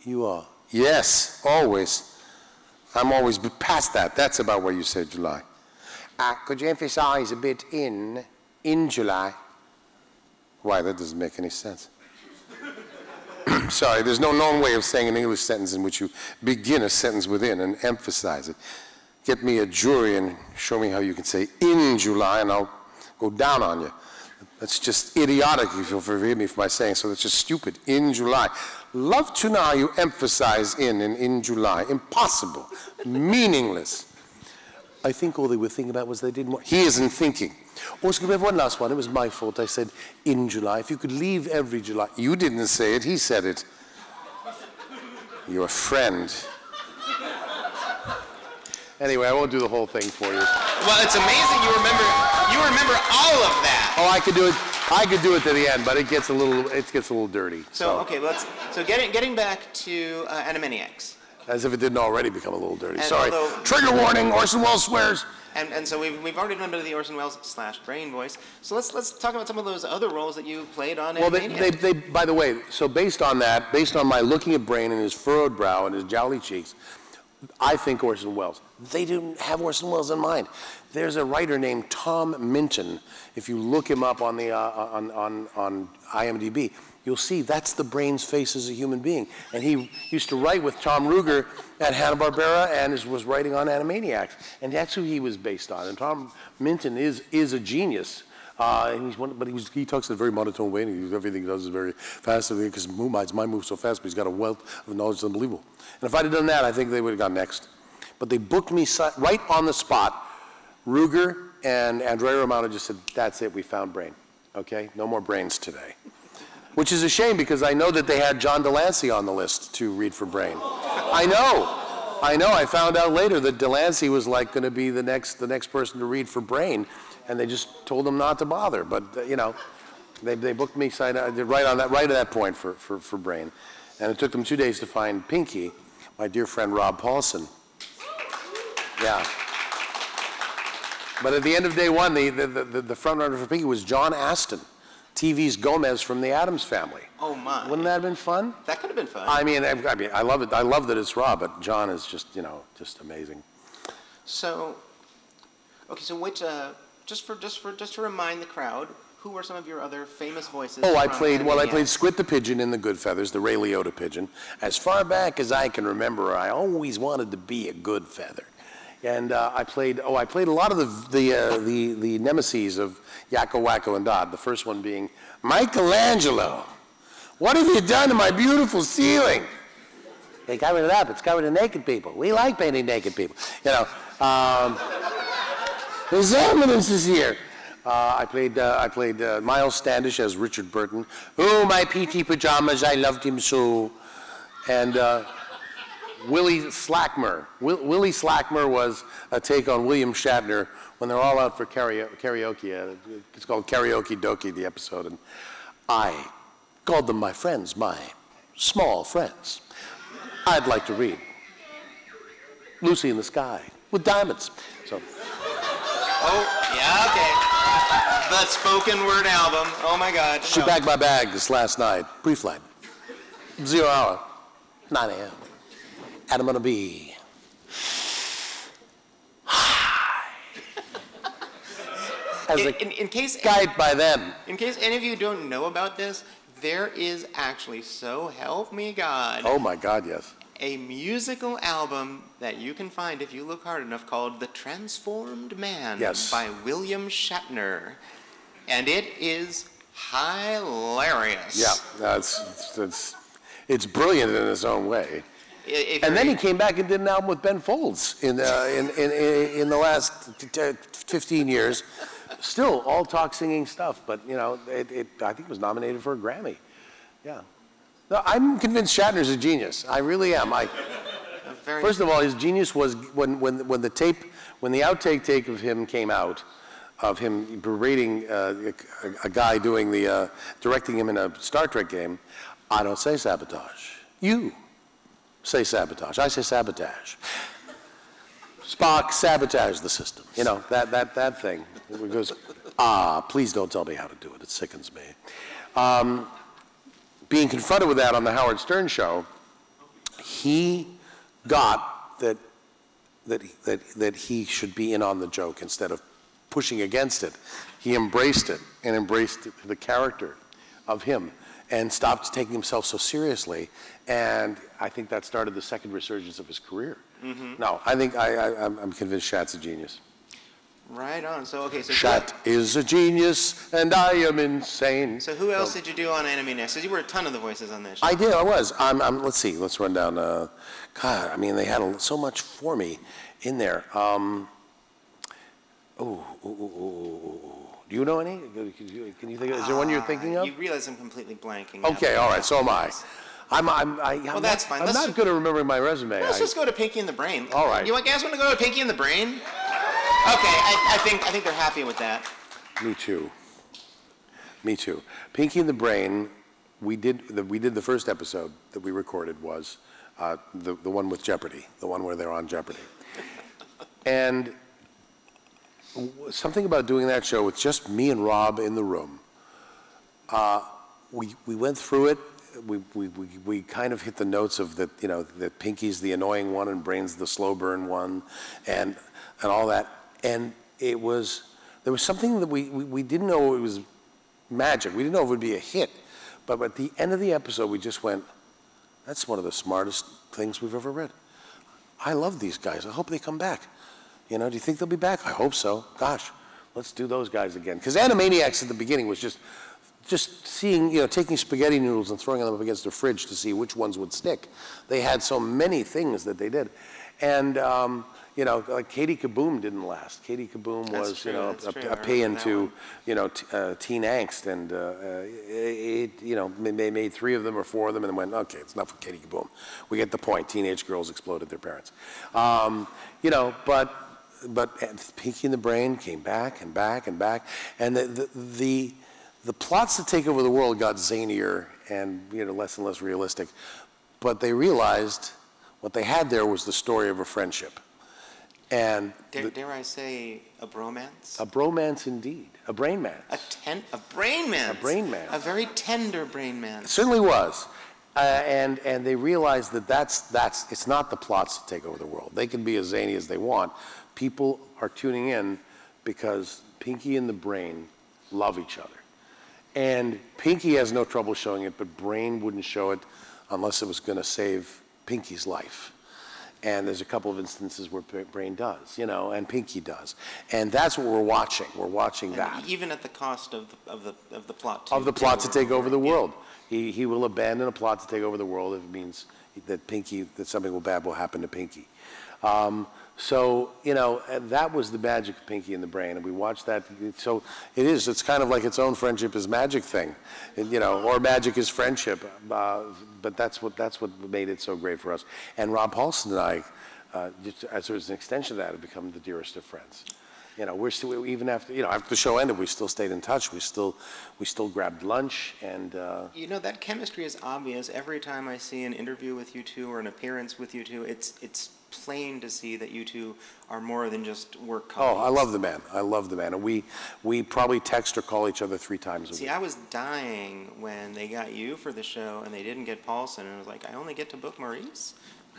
You are? Yes, always. I'm always past that. That's about where you say July. Could you emphasize a bit in July? Why, that doesn't make any sense. sorry, there's no known way of saying an English sentence in which you begin a sentence within and emphasize it. Get me a jury and show me how you can say in July, and I'll go down on you. That's just idiotic, if you'll forgive me for my saying so. That's just stupid. In July. Love to know how you emphasize in July. Impossible. Meaningless. I think all they were thinking about was they didn't want. He isn't thinking. Also, we have one last one. It was my fault. I said in July. If you could leave every July. You didn't say it. He said it. You're a friend. Anyway, I won't do the whole thing for you. Well, it's amazing you remember all of that. Oh, I could do it to the end, but it gets a little dirty. So okay, getting back to Animaniacs. As if it didn't already become a little dirty. And Sorry. Trigger warning, Orson Welles swears. And so we've already done a bit of the Orson Welles / Brain voice. So let's talk about some of those other roles that you played on Animaniacs. Well, they by the way, so based on my looking at Brain and his furrowed brow and his jowly cheeks, I think Orson Welles. They didn't have Orson Welles in mind. There's a writer named Tom Minton. If you look him up on the on IMDb, you'll see that's the Brain's face as a human being. And he used to write with Tom Ruegger at Hanna-Barbera and was writing on Animaniacs. And that's who he was based on. And Tom Minton is a genius. And he talks in a very monotone way, and everything he does is very fast. Because mine moves so fast, but he's got a wealth of knowledge that's unbelievable. And if I'd have done that, I think they would have gone next. But they booked me right on the spot. Ruegger and Andrea Romano just said, that's it, we found Brain. Okay, no more Brains today. Which is a shame, because I know that they had John Delancey on the list to read for Brain. I know. I found out later that Delancey was like going to be the next person to read for Brain, and they just told him not to bother. But you know, they booked me right at that point for Brain, and it took them 2 days to find Pinky, my dear friend Rob Paulson. Yeah. But at the end of day one, the front runner for Pinky was John Astin, TV's Gomez from the Addams Family. Oh my! Wouldn't that have been fun? That could have been fun. I mean, I love it. I love that it's Rob, but John is just amazing. So, okay, so which just to remind the crowd, who were some of your other famous voices? Oh, I played Squid the Pigeon in The Goodfeathers, the Ray Liotta pigeon. As far back as I can remember, I always wanted to be a good feather. And I played a lot of the nemesis of Yakko, Wacko, and Dodd. The first one being Michelangelo. What have you done to my beautiful ceiling? They covered it up. It's covered in naked people. We like painting naked people. You know, there's evidence is here. I played Miles Standish as Richard Burton. Oh, my PT pajamas, I loved him so. And Willie Slackmer. Willie Slackmer was a take on William Shatner when they're all out for karaoke. It's called Karaoke Dokie, the episode. And I called them my friends, my small friends. I'd like to read Lucy in the Sky with Diamonds. So. Oh, yeah, okay. The spoken word album. Oh my God. She packed my bags last night. Pre-flight. 0 hour. 9 a.m. And I'm gonna be high. In case guide by them. In case any of you don't know about this, there is actually, so help me God. Oh my God, yes. A musical album that you can find if you look hard enough called The Transformed Man by William Shatner. And it is hilarious. Yeah, it's brilliant in its own way. And then he came back and did an album with Ben Folds in the last 15 years. Still all talk singing stuff, but you know, I think it was nominated for a Grammy. Yeah. No, I'm convinced Shatner's a genius. I really am. First of all, his genius was when the outtake tape of him came out, of him berating a guy doing directing him in a Star Trek game. I don't say sabotage. You say sabotage. I say sabotage. Spock, sabotage the system. You know, that thing. It goes, please don't tell me how to do it. It sickens me. Being confronted with that on the Howard Stern show, he got that he should be in on the joke instead of pushing against it. He embraced it and embraced the character of him. and stopped taking himself so seriously. And I think that started the second resurgence of his career. No, I think I'm convinced Shat's a genius. Right on. So, okay, so Shat is a genius, and I am insane. So who else did you do on Anime Next? Because you were a ton of the voices on that show. I did, I was. Let's see, let's run down. God, I mean, they had so much for me in there. Do you know any? Can you think of, is there one you're thinking of? You realize I'm completely blanking. Okay, all right, so am I. Well, that's fine. I'm not good at remembering my resume. Let's just go to Pinky and the Brain. All right. You guys want to go to Pinky and the Brain? Okay, I think they're happy with that. Me too. Me too. Pinky and the Brain, we did the first episode that we recorded was the one with Jeopardy, the one where they're on Jeopardy. And something about doing that show with just me and Rob in the room. We went through it. We kind of hit the notes of that, you know, that Pinky's the annoying one and Brain's the slow burn one, and all that. And there was something that we didn't know it was magic. We didn't know it would be a hit. But at the end of the episode, we just went, that's one of the smartest things we've ever read. I love these guys. I hope they come back. You know, do you think they'll be back? I hope so. Gosh, let's do those guys again. Because Animaniacs at the beginning was just seeing, you know, taking spaghetti noodles and throwing them up against the fridge to see which ones would stick. They had so many things that they did. And, you know, like Katie Kaboom didn't last. Katie Kaboom was, you know, a pay into, you know, teen angst. And, you know, they made 3 of them or 4 of them and then went, okay, it's enough with Katie Kaboom. We get the point. Teenage girls exploded their parents. You know, but Pinky and the Brain came back and back and back. And the plots to take over the world got zanier and, you know, less and less realistic. But they realized what they had there was the story of a friendship. And dare I say a bromance? A bromance indeed. A brain man. A brain man. A brain man. A very tender brain man. It certainly was. And they realized that it's not the plots to take over the world. They can be as zany as they want. People are tuning in because Pinky and the Brain love each other. And Pinky has no trouble showing it, but Brain wouldn't show it unless it was going to save Pinky's life. And there's a couple of instances where Brain does, you know, and Pinky does. And that's what we're watching. We're watching that. Even at the cost of the plot. Of the plot to take over the world. He will abandon a plot to take over the world if it means that something bad will happen to Pinky. So, you know, that was the magic of Pinky and the Brain, and we watched that. So it's kind of like its own friendship is magic thing, you know, or magic is friendship. But that's what made it so great for us. And Rob Paulson and I, just as an extension of that, have become the dearest of friends. You know, we're still, even after, you know, after the show ended, we still stayed in touch. We still grabbed lunch and. You know, that chemistry is obvious every time I see an interview with you two or an appearance with you two. It's plain to see that you two are more than just work colleagues. Oh, I love the man. I love the man. And we probably text or call each other 3 times a week. See, I was dying when they got you for the show and they didn't get Paulson, and I was like, I only get to book Maurice?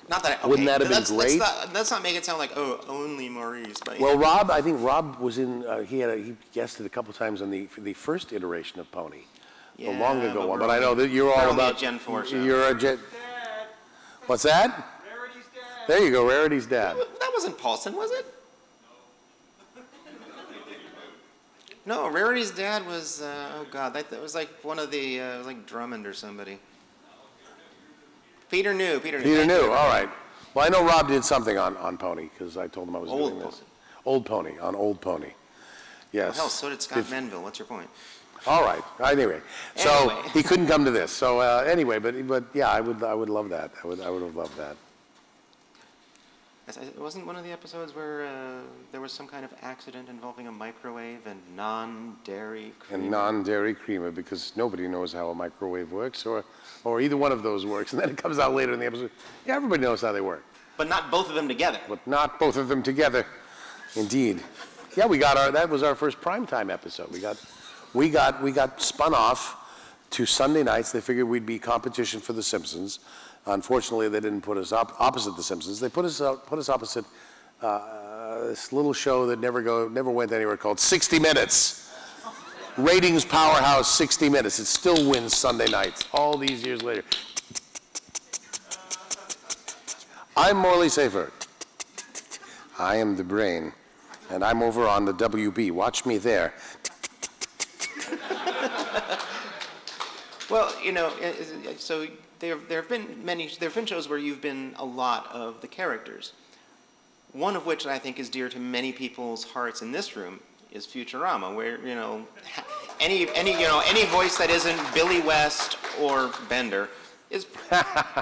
Not that. Okay, wouldn't that have been great? Let's not make it sound like, oh, only Maurice. But well, Rob, I think Rob was in. He guested a couple times on the first iteration of Pony, the long ago one. But I know that you're all about. A Gen 4 show. You're a Gen. What's that? Rarity's dad. There you go, Rarity's dad. That wasn't Paulson, was it? No, Rarity's dad was. Oh God, that was like one of the. It was like Drummond or somebody. Peter New. Peter New. All right. Well, I know Rob did something on Pony because I told him I was doing this. Old Pony, on Old Pony. Yes. Well, hell, so did Scott Menville. What's your point? All right. Anyway, so he couldn't come to this. So anyway, but yeah, I would love that. I would have loved that. It wasn't one of the episodes where there was some kind of accident involving a microwave and non-dairy creamer. And non-dairy creamer, because nobody knows how a microwave works, or either one of those works. And then it comes out later in the episode. Yeah, everybody knows how they work. But not both of them together. But not both of them together. Indeed. Yeah, that was our first primetime episode. We got spun off to Sunday nights. They figured we'd be competition for The Simpsons. Unfortunately, they didn't put us opposite The Simpsons. They put us opposite this little show that never went anywhere called 60 Minutes. ratings powerhouse 60 Minutes. It still wins Sunday nights, all these years later. I'm Morley Safer. I am the brain, and I'm over on the WB. Watch me there. Well, you know, so there have been shows where you've been a lot of the characters. One of which I think is dear to many people's hearts in this room is Futurama, where any voice that isn't Billy West or Bender is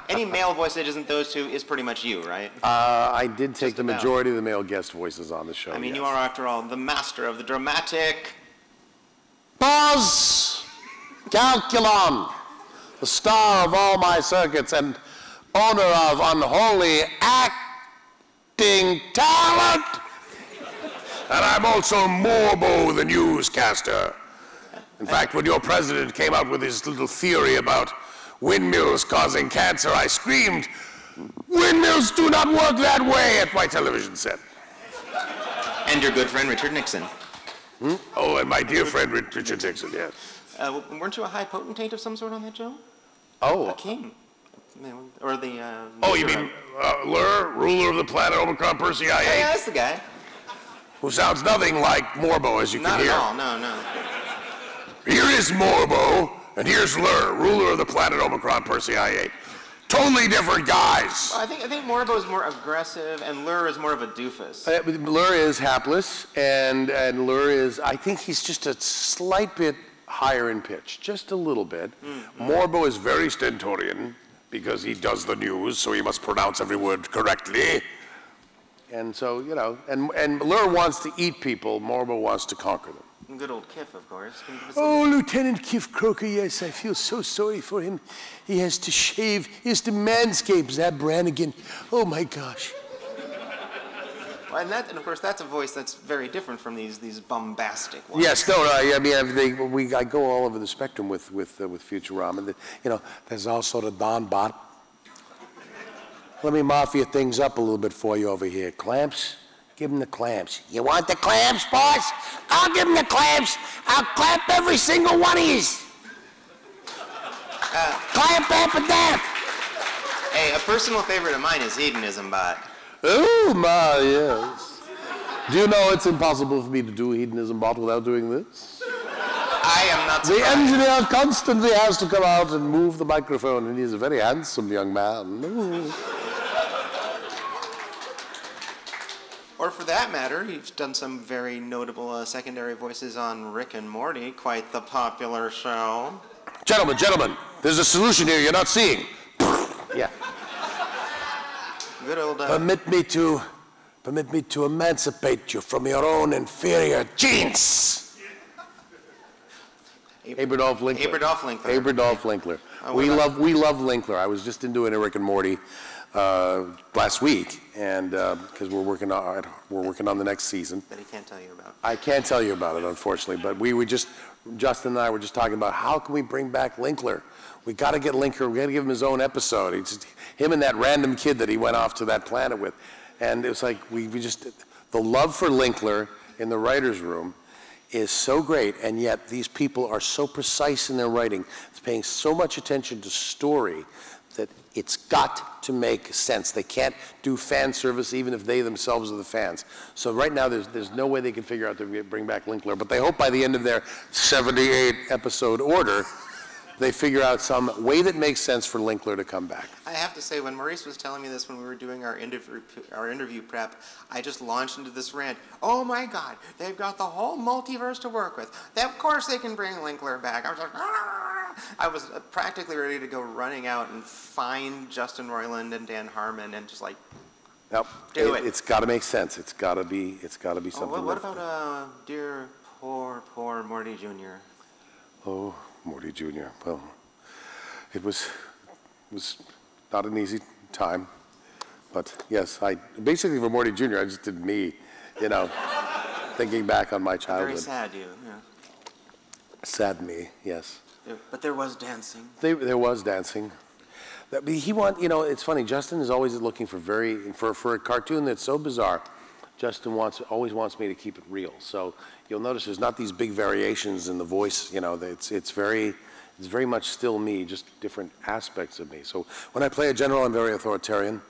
any male voice that isn't those two is pretty much you, right? I did take the majority of the male guest voices on the show. I mean, yes. You are, after all, the master of the dramatic. Buzz Calculon, the star of all my circuits and owner of unholy acting talent. And I'm also Morbo, the newscaster. In fact, when your president came out with his little theory about windmills causing cancer, I screamed, "Windmills do not work that way," at my television set. And your good friend Richard Nixon. Oh, and my dear friend Richard Nixon, yes. Weren't you a high potentate of some sort on that show? Oh. A king. Or the... Oh, you mean Lur, ruler of the planet Omicron Persei? Yeah, that's the guy. Who sounds nothing like Morbo, as you can hear. Not at all, no. Here is Morbo, and here's Lur, ruler of the planet Omicron Persei I-8. Totally different guys. Well, I think Morbo is more aggressive, and Lur is more of a doofus. Lur is hapless, and Lur is, I think he's just a slight bit higher in pitch, just a little bit. Morbo is very stentorian, because he does the news, so he must pronounce every word correctly. And so, and Lur wants to eat people, Morbo wants to conquer them. And good old Kif, of course. Oh, Lieutenant Kif Croker, yes, I feel so sorry for him. He has to shave, he has to manscape Zab Brannigan. Oh my gosh. Well, and of course, that's a voice that's very different from these bombastic ones. Yes, no, I mean, I go all over the spectrum with Futurama. There's also the Don Bot. Let me mafia things up a little bit for you over here. Clamps? Give him the clamps. You want the clamps, boss? I'll give him the clamps. I'll clamp every single one of yous. Clamp up and down. Hey, a personal favorite of mine is Hedonism Bot. Oh, my, yes. Do you know it's impossible for me to do Hedonism Bot without doing this? I am not surprised. The engineer constantly has to come out and move the microphone, and he's a very handsome young man. Ooh. Or for that matter, you've done some very notable secondary voices on Rick and Morty, quite the popular show. Gentlemen, there's a solution here you're not seeing. Yeah. Good old... Permit me to emancipate you from your own inferior genes. Aberdolf Linkler. Oh, we love Linkler. I was just into Rick and Morty last week, and because we're working on the next season. That he can't tell you about. I can't tell you about it, unfortunately. But Justin and I were just talking about how can we bring back Linkler. We got to get Linkler. We got to give him his own episode. Him and that random kid that he went off to that planet with, and it was like the love for Linkler in the writers' room is so great, and yet these people are so precise in their writing. It's paying so much attention to story that it's got to make sense. They can't do fan service even if they themselves are the fans. So right now there's no way they can figure out to bring back Linkler, but they hope by the end of their 78 episode order they figure out some way that makes sense for Linkler to come back. I have to say, when Maurice was telling me this when we were doing our interview prep, I just launched into this rant. Oh my God, they've got the whole multiverse to work with. Of course they can bring Linkler back. I was like, I was practically ready to go running out and find Justin Roiland and Dan Harmon and just like, Nope. Do it. It's got to make sense. It's got to be something. What about dear poor Morty Jr.? Oh, Morty Jr. Well, it was not an easy time, but yes, basically for Morty Jr. I just did me, thinking back on my childhood. Very sad, yeah. Sad me, yes. But there was dancing. There was dancing. It's funny. Justin is always looking for a cartoon that's so bizarre. Justin always wants me to keep it real. So you'll notice there's not these big variations in the voice. You know, it's very much still me, just different aspects of me. So when I play a general, I'm very authoritarian.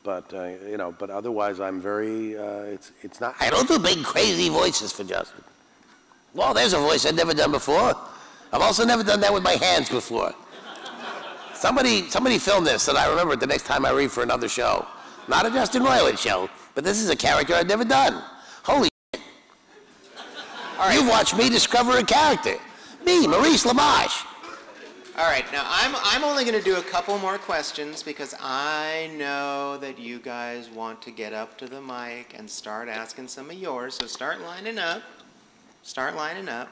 But you know, but otherwise, I'm very. It's not. I don't do big crazy voices for Justin. Well, there's a voice I've never done before. I've also never done that with my hands before. Somebody filmed this, and I remember it the next time I read for another show. Not a Justin Roiland show, but this is a character I've never done. Holy shit. All right. You've watched me discover a character. Me, Maurice LaMarche. All right, now I'm only going to do a couple more questions because I know that you guys want to get up to the mic and start asking some of yours. So start lining up. Start lining up.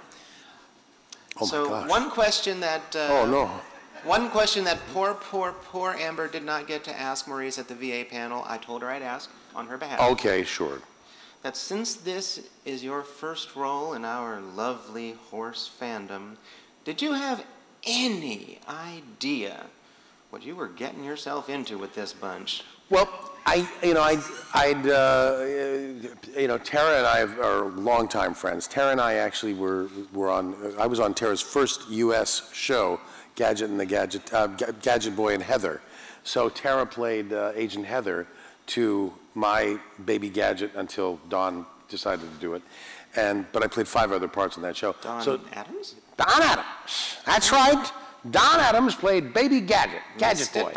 Oh my gosh. One question that oh no. One question that poor Amber did not get to ask Maurice at the VA panel, I told her I'd ask on her behalf. Okay, sure. That since this is your first role in our lovely horse fandom, did you have any idea what you were getting yourself into with this bunch? Well, Tara and I are longtime friends. Tara and I actually I was on Tara's first U.S. show, Gadget Boy and Heather. So Tara played Agent Heather to my baby Gadget until Don decided to do it. But I played 5 other parts in that show. Don Adams? Don Adams. That's right. Don Adams played Baby Gadget Boy.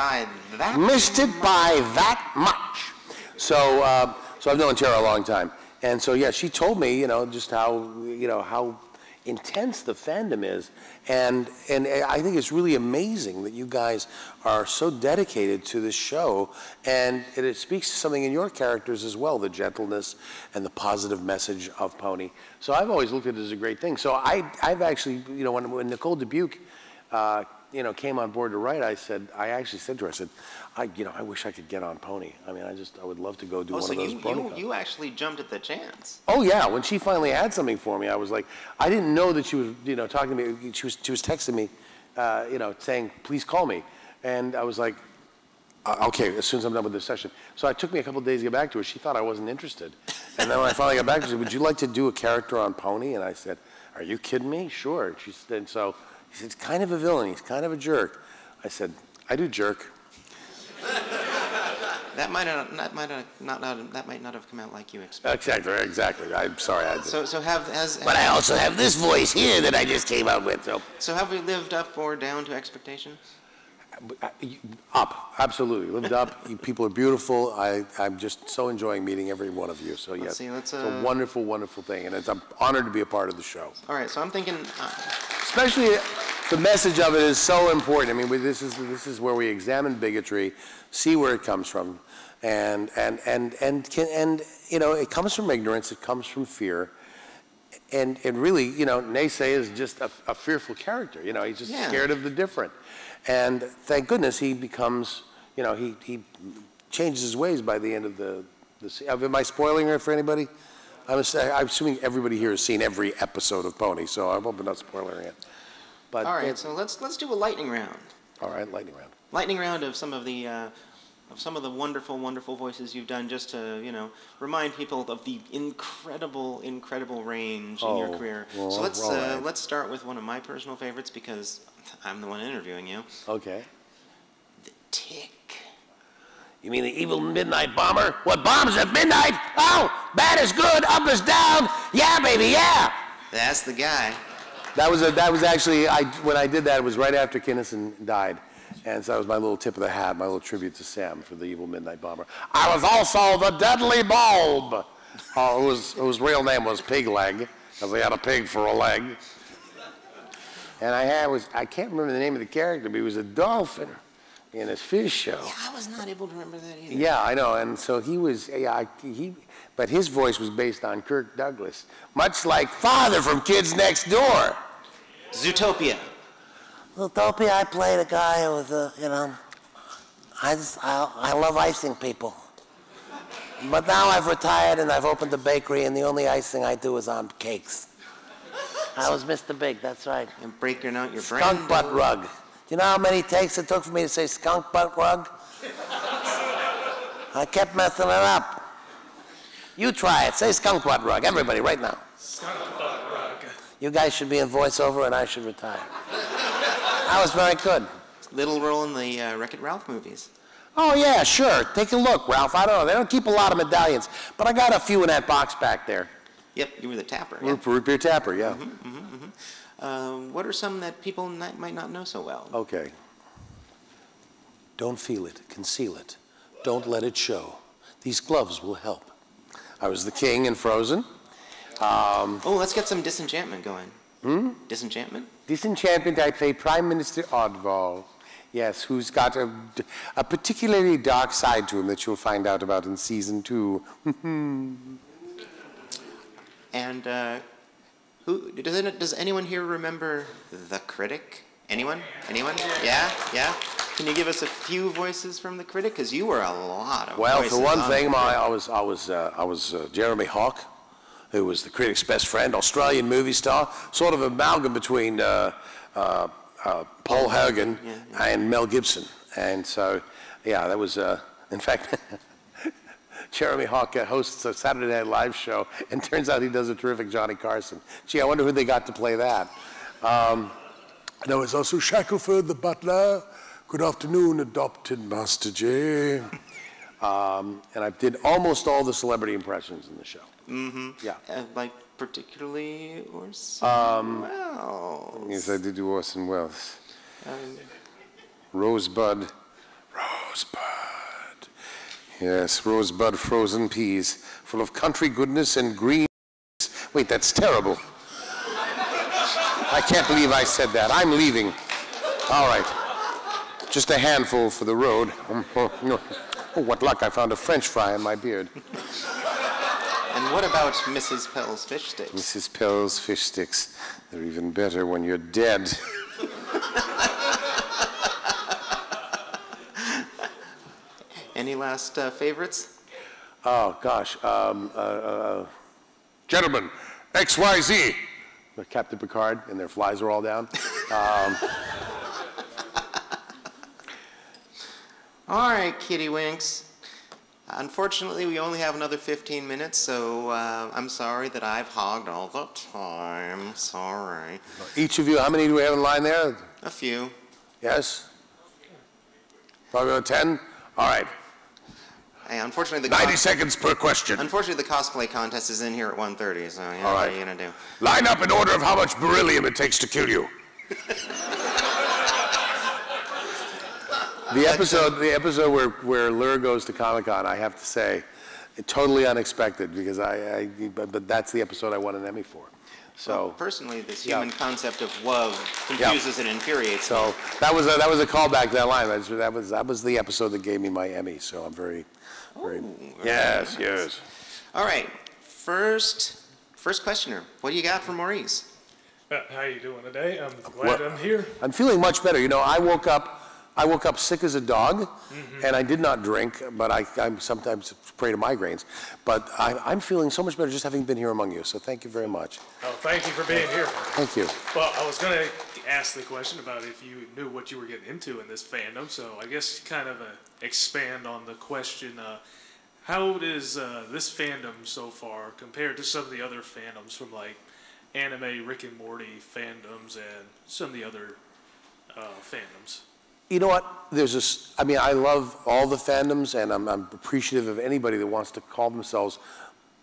Missed it by that much. So I've known Tara a long time, and so yeah, she told me, just how intense the fandom is, and I think it's really amazing that you guys are so dedicated to this show, and it speaks to something in your characters as well, the gentleness and the positive message of Pony. So I've always looked at it as a great thing. So I've actually, when Nicole Dubuque came on board to write, I actually said to her, I said, I wish I could get on Pony. I mean, I would love to go do one of those Pony. You actually jumped at the chance. Oh yeah, when she finally had something for me, I was like, I didn't know that she was, talking to me. She was texting me, saying, please call me, and I was like, okay, as soon as I'm done with this session. So it took me a couple of days to get back to her. She thought I wasn't interested, and then when I finally got back to her, she said, would you like to do a character on Pony? And I said, are you kidding me? Sure. She said, so. He said, he's kind of a villain. He's kind of a jerk. I said, I do jerk. That might not have come out like you expected. Exactly. I'm sorry. I did. But I also have this voice here that I just came up with. So have we lived up or down to expectation? Up, absolutely. Lived up. You people are beautiful. I'm just so enjoying meeting every one of you. So yes, it's a wonderful, wonderful thing, and I'm honored to be a part of the show. All right, so I'm thinking, especially the message of it is so important. I mean, this is where we examine bigotry, see where it comes from, and it comes from ignorance. It comes from fear. And really, Naysay is just a fearful character. He's just scared of the different. And thank goodness he becomes, he changes his ways by the end of the am I spoiling it for anybody? I'm assuming everybody here has seen every episode of Pony, so I hope I'm not spoiling it. But all right, so let's do a lightning round. All right, lightning round. Lightning round of some of the wonderful, wonderful voices you've done, just to, remind people of the incredible, incredible range in your career. Well, so let's start with one of my personal favorites because I'm the one interviewing you. Okay. The Tick. You mean the evil midnight bomber? What bombs at midnight? Oh, bad is good, up is down. Yeah, baby, yeah. That's the guy. That was actually, when I did that, it was right after Kinnison died. And so that was my little tip of the hat, my little tribute to Sam for the evil midnight bomber. I was also the deadly bulb, whose real name was Pig Leg, because he had a pig for a leg. And I can't remember the name of the character, but he was a dolphin in his fish show. Yeah, I was not able to remember that either. Yeah, I know, and so he was, but his voice was based on Kirk Douglas, much like Father from Kids Next Door. Zootopia. Zootopia, I played a guy who was, I love icing people. But now I've retired and I've opened a bakery and the only icing I do is on cakes. I was Mr. Big, that's right. And breaking out your brain. Skunk butt rug. Do you know how many takes it took for me to say skunk butt rug? I kept messing it up. You try it. Say skunk butt rug. Everybody, right now. Skunk butt rug. You guys should be in voiceover, and I should retire. That was very good. Little role in the Wreck-It Ralph movies. Oh, yeah, sure. Take a look, Ralph. I don't know. They don't keep a lot of medallions, but I got a few in that box back there. Yep, you were the tapper. Yeah. Root beer tapper, yeah. What are some that people might not know so well? Okay. Don't feel it. Conceal it. Don't let it show. These gloves will help. I was the king in Frozen. Oh, let's get some disenchantment going. Disenchantment? Disenchantment, I play Prime Minister Oddball. Yes, who's got a particularly dark side to him that you'll find out about in season 2. And does anyone here remember The Critic? Anyone? Anyone? Yeah? Yeah? Can you give us a few voices from The Critic? Because you were a lot of Well, voices for one on thing, The I was Jeremy Hawke, who was the critic's best friend, Australian movie star, sort of amalgam between Paul Hogan and Mel Gibson. And so, yeah, that was, in fact, Jeremy Hawke hosts a Saturday Night Live show, and turns out he does a terrific Johnny Carson. Gee, I wonder who they got to play that. There was also Shackelford the butler. Good afternoon, adopted Master J. And I did almost all the celebrity impressions in the show. Yeah. like particularly Orson Welles. Yes, I did do Orson Welles. Rosebud. Yes, rosebud frozen peas, full of country goodness and green. Wait, that's terrible. I can't believe I said that. I'm leaving. All right. Just a handful for the road. Oh, what luck. I found a French fry in my beard. And what about Mrs. Pell's fish sticks? Mrs. Pell's fish sticks. They're even better when you're dead. Any last favorites? Oh, gosh. Gentlemen, XYZ. Captain Picard, and their flies are all down. All right, Kitty Winks. Unfortunately, we only have another 15 minutes, so I'm sorry that I've hogged all the time. Sorry. Each of you, how many do we have in line there? A few. Yes? Probably about 10? All right. Hey, unfortunately, 90 seconds per question. Unfortunately, the cosplay contest is in here at 1:30, so you know, All right. what are you going to do? Line up in order of how much beryllium it takes to kill you. The episode where Lur goes to Comic-Con, I have to say, totally unexpected, because but that's the episode I won an Emmy for. So well, personally, this human concept of love confuses and infuriates me. So that was a callback to that line. That was the episode that gave me my Emmy. So I'm very yes, nice. yes. All right, first questioner. What do you got for Maurice? How you doing today? I'm glad I'm here. I'm feeling much better. You know, I woke up sick as a dog, and I did not drink, but I'm sometimes prey to migraines. But I'm feeling so much better just having been here among you. So thank you very much. Oh, thank you for being here. Thank you. Well, I was going to ask the question about if you knew what you were getting into in this fandom, so I guess kind of expand on the question. How does this fandom so far compared to some of the other fandoms from like anime, Rick and Morty fandoms, and some of the other fandoms? You know what? I love all the fandoms, and I'm appreciative of anybody that wants to call themselves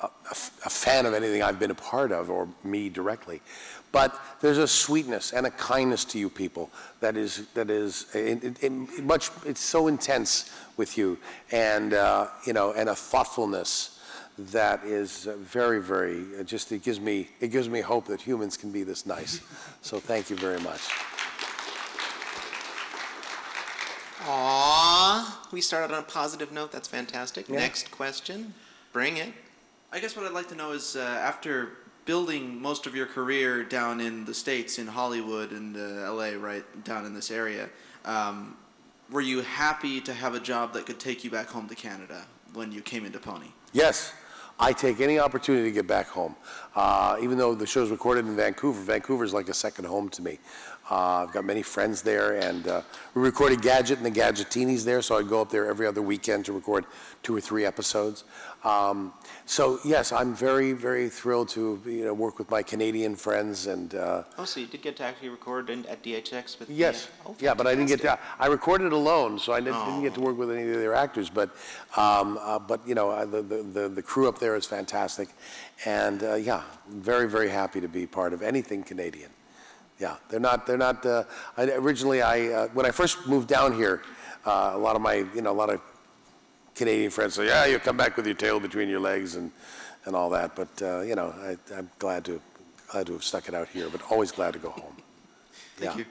a fan of anything I've been a part of, or me directly. But there's a sweetness and a kindness to you people that is it's so intense with you, and and a thoughtfulness that is very, very it gives me hope that humans can be this nice. So thank you very much. Aww, we started on a positive note. That's fantastic. Yeah. Next question. Bring it. I guess what I'd like to know is after building most of your career down in the States, in Hollywood and LA, right down in this area, were you happy to have a job that could take you back home to Canada when you came into Pony? Yes. I take any opportunity to get back home. Even though the show's recorded in Vancouver, Vancouver's like a second home to me. I've got many friends there, and we recorded Gadget and the Gadgetinis there, so I'd go up there every other weekend to record 2 or 3 episodes. So yes, I'm very, very thrilled to work with my Canadian friends and. Oh, so you did get to actually record at DHX with? Yes. Yeah, but I didn't get to. I recorded alone, so I didn't get to work with any of the other actors. But the crew up there is fantastic, and yeah, very, very happy to be part of anything Canadian. Yeah, they're not. Originally, when I first moved down here, a lot of Canadian friends say, yeah, you come back with your tail between your legs and all that. But I'm glad to have stuck it out here. But always glad to go home. Thank you.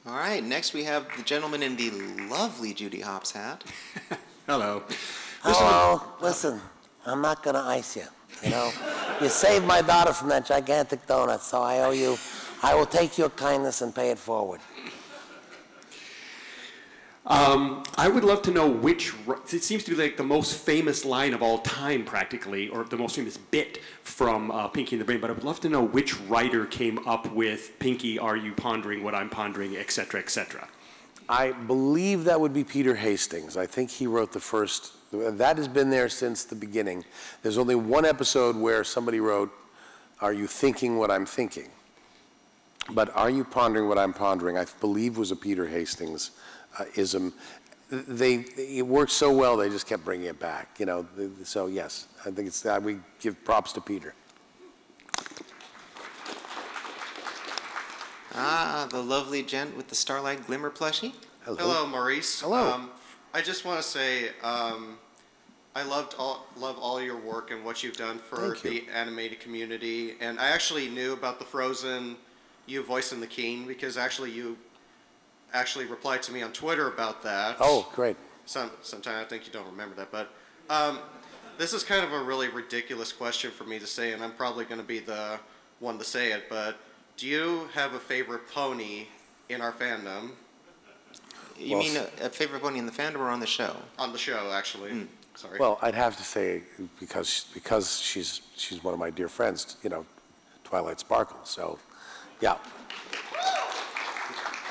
All right. Next, we have the gentleman in the lovely Judy Hopps hat. Hello. Hello. Listen, I'm not going to ice you. You saved my daughter from that gigantic donut, so I owe you. I will take your kindness and pay it forward. I would love to know which, it seems to be like the most famous line of all time practically, or the most famous bit from Pinky and the Brain, but I would love to know which writer came up with Pinky, are you pondering what I'm pondering, etc., etc. I believe that would be Peter Hastings. I think he wrote the first, that has been there since the beginning. There's only one episode where somebody wrote, are you thinking what I'm thinking? But are you pondering what I'm pondering, I believe was a Peter Hastings ism. It worked so well, they just kept bringing it back. So yes, I think it's we give props to Peter. Ah, the lovely gent with the Starlight Glimmer plushie. Hello, Maurice. Hello. I just want to say I love all your work and what you've done for the animated community. And I actually knew about the Frozen, you voicing the King, because you actually replied to me on Twitter about that. Oh, great. Sometime I think you don't remember that, but this is kind of a really ridiculous question for me to say, and I'm probably going to be the one to say it, but do you have a favorite pony in our fandom? You mean a favorite pony in the fandom or on the show? On the show, actually. Sorry. Well, I'd have to say, because she's one of my dear friends, Twilight Sparkle, so, yeah.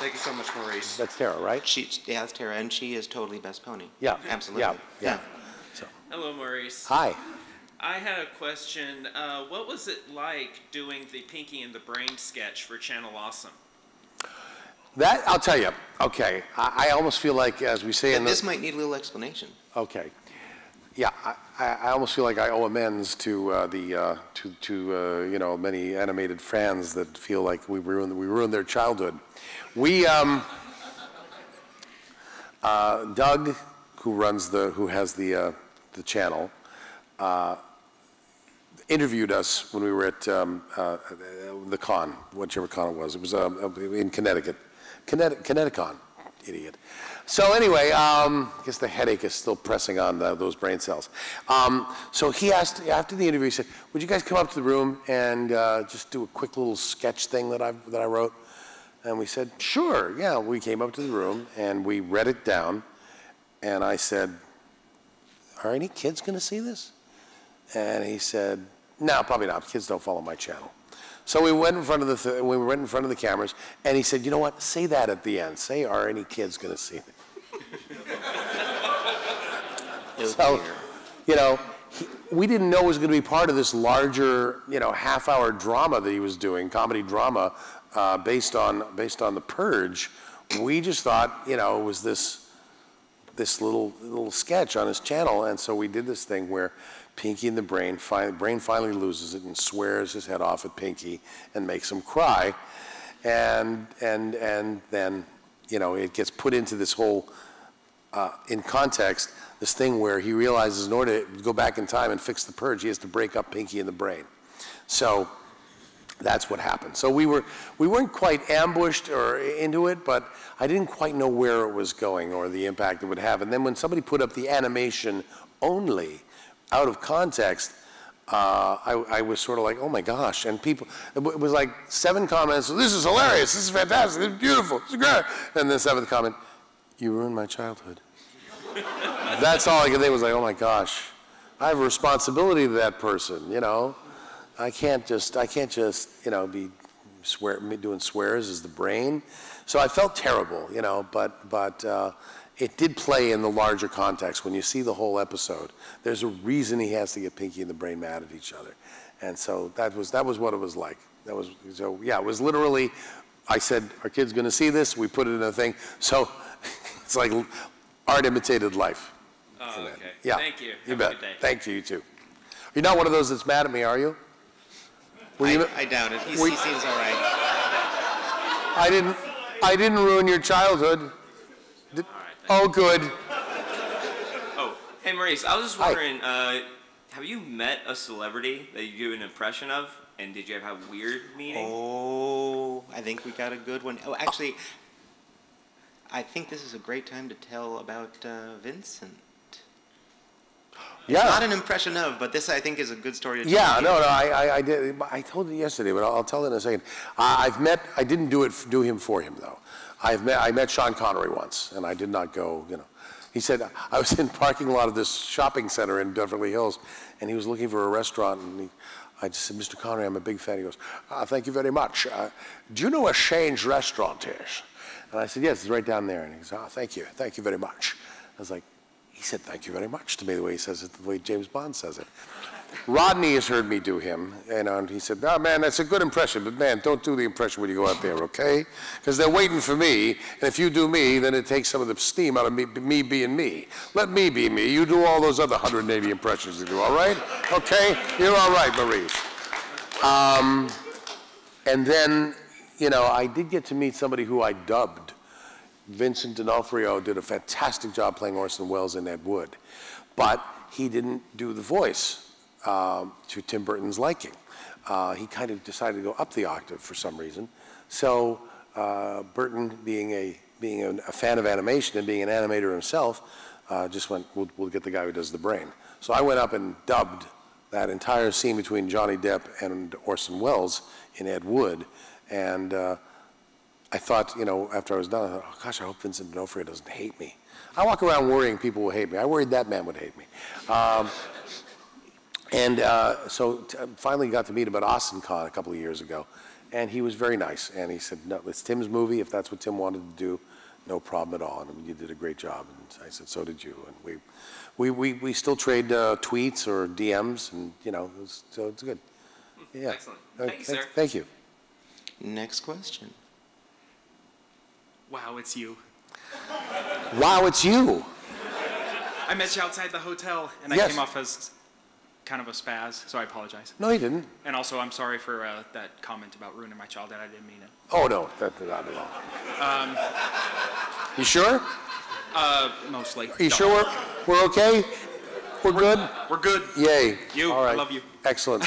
Thank you so much, Maurice. That's Tara, right? Yeah, that's Tara, and she is totally best pony. Yeah. Absolutely. Yeah. So. Hello, Maurice. Hi. I had a question. What was it like doing the Pinky and the Brain sketch for Channel Awesome? That, I'll tell you. Okay. I almost feel like, as we say in this might need a little explanation. Okay. Yeah, I almost feel like I owe amends to many animated fans that feel like we ruined their childhood. Doug, who has the channel, interviewed us when we were at the con, whichever con it was. It was in Connecticut. Connecticon, idiot. So anyway, I guess the headache is still pressing on those brain cells. So he asked, after the interview, he said, would you guys come up to the room and just do a quick little sketch thing that I wrote? And we said, sure, yeah. We came up to the room and we read it down. And I said, are any kids going to see this? And he said, no, probably not. Kids don't follow my channel. So we went in front of the cameras, and he said, you know what? Say that at the end. Say, are any kids going to see it? So, we didn't know it was going to be part of this larger, half-hour drama that he was doing, comedy drama, based on The Purge. We just thought, it was this little sketch on his channel, and so we did this thing where Pinky and the Brain finally loses it and swears his head off at Pinky and makes him cry, and then it gets put into this whole in context, this thing where he realizes in order to go back in time and fix the Purge, he has to break up Pinky and the Brain. So that's what happened. So we weren't quite ambushed or into it, but I didn't quite know where it was going or the impact it would have. And then when somebody put up the animation only, out of context, I was sort of like, oh my gosh. And people, it was like 7 comments, this is hilarious, this is fantastic, this is beautiful, this is great. And the 7th comment, you ruined my childhood. That's all I could think was like, oh my gosh. I have a responsibility to that person, I can't just, be doing swears as the brain. So I felt terrible, you know, but it did play in the larger context. When you see the whole episode, there's a reason he has to get Pinky and the Brain mad at each other. And so that was what it was like. Yeah, it was literally, I said, our kid's gonna see this, we put it in a thing. So it's like art imitated life. Oh, okay. Yeah. Thank you. You Have bet. a good day. Thank you, you too. You're not one of those that's mad at me, are you? I doubt it. He seems all right. I didn't ruin your childhood. Oh, good. Oh, hey Maurice, I was just wondering, have you met a celebrity that you do an impression of, and did you ever have a weird meeting? Oh, I think we got a good one. Oh, actually, I think this is a great time to tell about Vincent. Yeah. Not an impression of, but this I think is a good story to tell. Yeah, no, I did. I told you yesterday, but I'll tell it in a second. I didn't do him for him though. I met Sean Connery once, and I did not go, you know. He said, I was in the parking lot of this shopping center in Beverly Hills, and he was looking for a restaurant, and I just said, Mr. Connery, I'm a big fan. He goes, thank you very much. Do you know where Shane's restaurant is? And I said, yes, it's right down there. And he goes, thank you very much. I was like, he said, thank you very much to me, the way he says it, the way James Bond says it. Rodney has heard me do him, and he said, oh, man, that's a good impression, but, man, don't do the impression when you go out there, okay? Because they're waiting for me, and if you do me, then it takes some of the steam out of me being me. Let me be me. You do all those other 180 impressions you do, all right? Okay? You're all right, Maurice. And then, you know, I did get to meet somebody who I dubbed. Vincent D'Onofrio did a fantastic job playing Orson Welles in Ed Wood, but he didn't do the voice to Tim Burton's liking. He kind of decided to go up the octave for some reason. So Burton, being a fan of animation and being an animator himself, just went, we'll get the guy who does the brain. So I went up and dubbed that entire scene between Johnny Depp and Orson Welles in Ed Wood, and I thought, you know, after I was done, I thought, oh gosh, I hope Vincent D'Onofrio doesn't hate me. I walk around worrying people will hate me. I worried that man would hate me. So finally got to meet him at AwesomeCon a couple of years ago, and he was very nice. And he said, no, it's Tim's movie. If that's what Tim wanted to do, no problem at all. And you did a great job. And I said, so did you. And we still trade tweets or DMs, and you know, so it's good. Yeah. Excellent. Thank you, sir. Thank you. Next question. Wow, it's you. Wow, it's you. I met you outside the hotel, and I Yes. came off as kind of a spaz, so I apologize. No, you didn't. And also, I'm sorry for that comment about ruining my childhood. I didn't mean it. Oh, no, not at all. You sure? Mostly. Are you sure we're okay? We're good? We're good. Yay. You, All right. I love you. Excellent.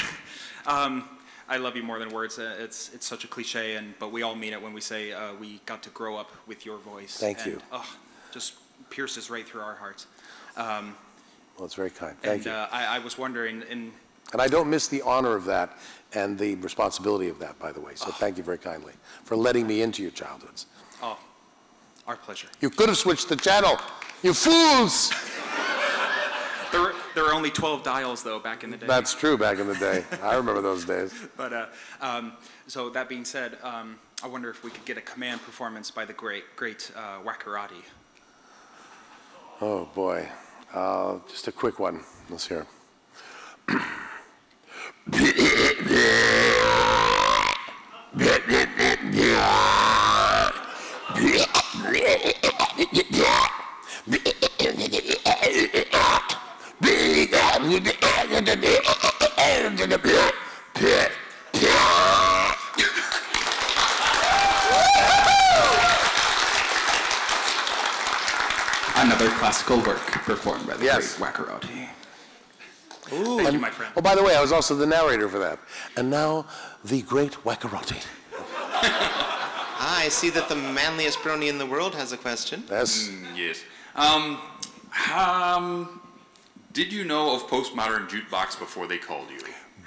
I love you more than words. It's such a cliche, but we all mean it when we say we got to grow up with your voice. Thank you. Oh, just pierces right through our hearts. Well, it's very kind. Thank you. I was wondering, And I don't miss the honor of that and the responsibility of that, by the way. So thank you very kindly for letting me into your childhoods. oh, our pleasure. You could have switched the channel. You fools! There were only 12 dials, though, back in the day. That's true back in the day. I remember those days. But so that being said, I wonder if we could get a command performance by the great Wackarati. Oh, boy. Just a quick one. Let's hear. Another classical work performed by the Yes. great Wackarati. Ooh, thank you, my friend. Oh, by the way, I was also the narrator for that. And now, the great Wackarati. I see that the manliest brony in the world has a question. Yes. Yes. Did you know of Postmodern Jukebox before they called you?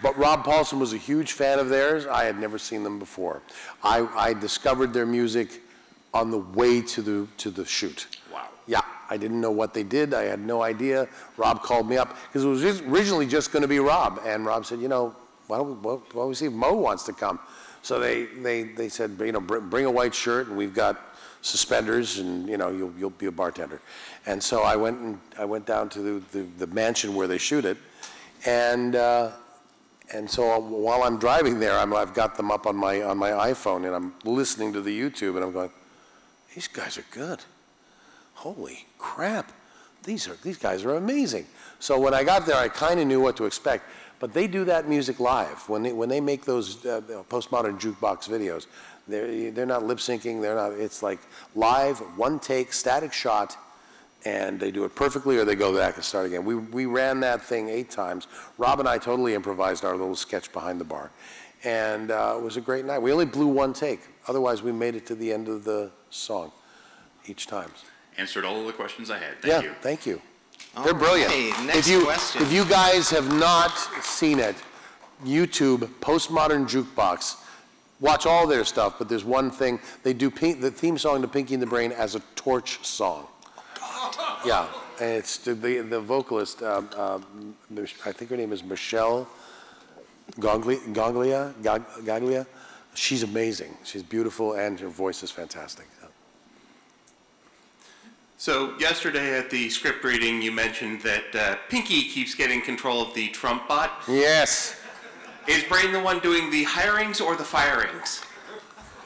But Rob Paulson was a huge fan of theirs. I had never seen them before. I discovered their music on the way to the shoot. Wow. Yeah, I didn't know what they did. I had no idea. Rob called me up because it was originally just going to be Rob, and Rob said, you know, why don't we see if Mo wants to come? So they said, you know, bring a white shirt, and we've got suspenders, and you know, you'll be a bartender. And so I went down to the mansion where they shoot it, and so while I'm driving there, I've got them up on my iPhone, and I'm listening to the YouTube, and I'm going, these guys are good. Holy crap, these guys are amazing. So when I got there, I kind of knew what to expect. But they do that music live. When they make those postmodern jukebox videos, they're not lip syncing. It's like live, one take, static shot, and they do it perfectly, or they go back and start again. We ran that thing 8 times. Rob and I totally improvised our little sketch behind the bar, and it was a great night. We only blew 1 take. Otherwise, we made it to the end of the song each time. Answered all of the questions I had. Thank you. Thank you. They're brilliant. Next question. If you guys have not seen it, YouTube, Postmodern Jukebox, watch all their stuff, but there's one thing. They do the theme song to Pinky and the Brain as a torch song. Yeah, and it's the vocalist, I think her name is Michelle Gaglia. She's amazing. She's beautiful, and her voice is fantastic. So yesterday at the script reading, you mentioned that Pinky keeps getting control of the Trump bot. Yes. Is Brain the one doing the hirings or the firings?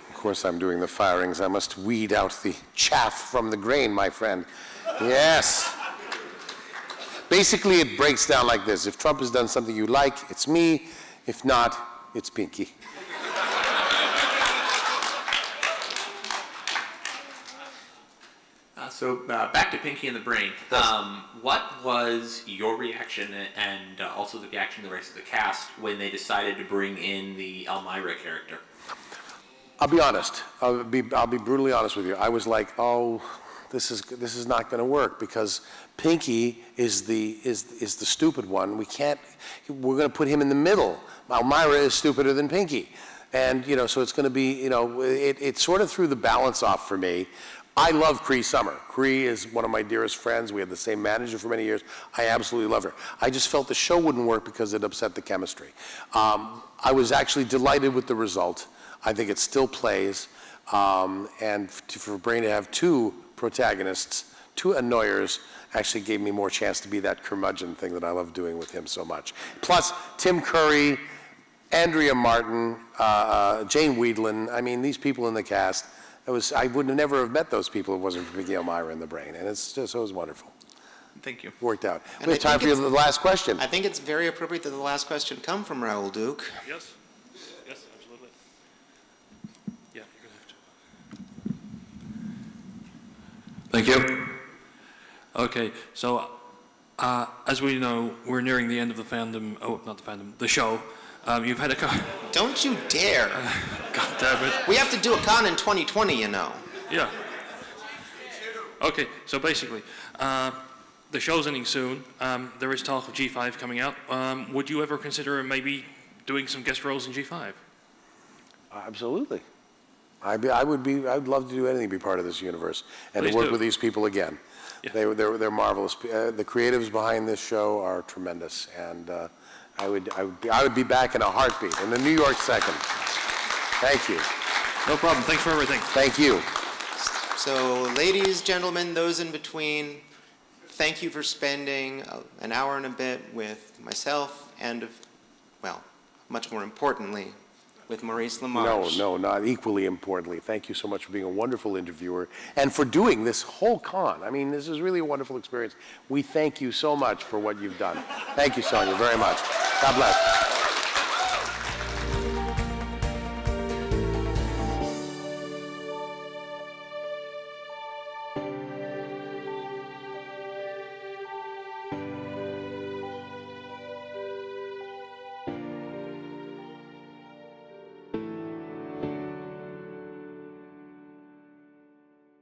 Of course I'm doing the firings. I must weed out the chaff from the grain, my friend. Yes. Basically, it breaks down like this. If Trump has done something you like, it's me. If not, it's Pinky. So back to Pinky and the Brain. What was your reaction and also the reaction of the rest of the cast when they decided to bring in the Elmira character? I'll be honest. I'll be brutally honest with you. I was like, oh, this is not going to work, because Pinky is the stupid one. We're going to put him in the middle. Elmira is stupider than Pinky, and you know, so it's going to be, you know, it sort of threw the balance off for me. I love Cree Summer. Cree is one of my dearest friends. We had the same manager for many years. I absolutely love her. I just felt the show wouldn't work because it upset the chemistry. I was actually delighted with the result. I think it still plays. And for Brain to have 2 protagonists, 2 annoyers, actually gave me more chance to be that curmudgeon thing that I love doing with him so much. Plus, Tim Curry, Andrea Martin, Jane Weedland, I mean, these people in the cast, I would never have met those people if it wasn't for Pinky Elmira and the Brain, and it was wonderful. Thank you. Worked out. We have time for the last question. I think it's very appropriate that the last question come from Raoul Duke. Yes. Yes, absolutely. Yeah, you're going to have to. Thank you. Okay, so as we know, we're nearing the end of the fandom. Oh, not the fandom. The show. You've had a con. Don't you dare! God damn it! We have to do a con in 2020, you know. Yeah. Okay, so basically, the show's ending soon. There is talk of G5 coming out. Would you ever consider maybe doing some guest roles in G5? Absolutely. I'd love to do anything to be part of this universe and Please to work do. with these people again. Yeah. They're marvelous. The creatives behind this show are tremendous, and I would be back in a heartbeat, in the New York second. Thank you. No problem. Thanks for everything. Thank you. So, ladies, gentlemen, those in between, thank you for spending an hour and a bit with myself and, well, much more importantly, with Maurice LaMarche. No, not equally importantly. Thank you so much for being a wonderful interviewer and for doing this whole con. I mean, this is really a wonderful experience. We thank you so much for what you've done. Thank you, Sonia, very much. God bless.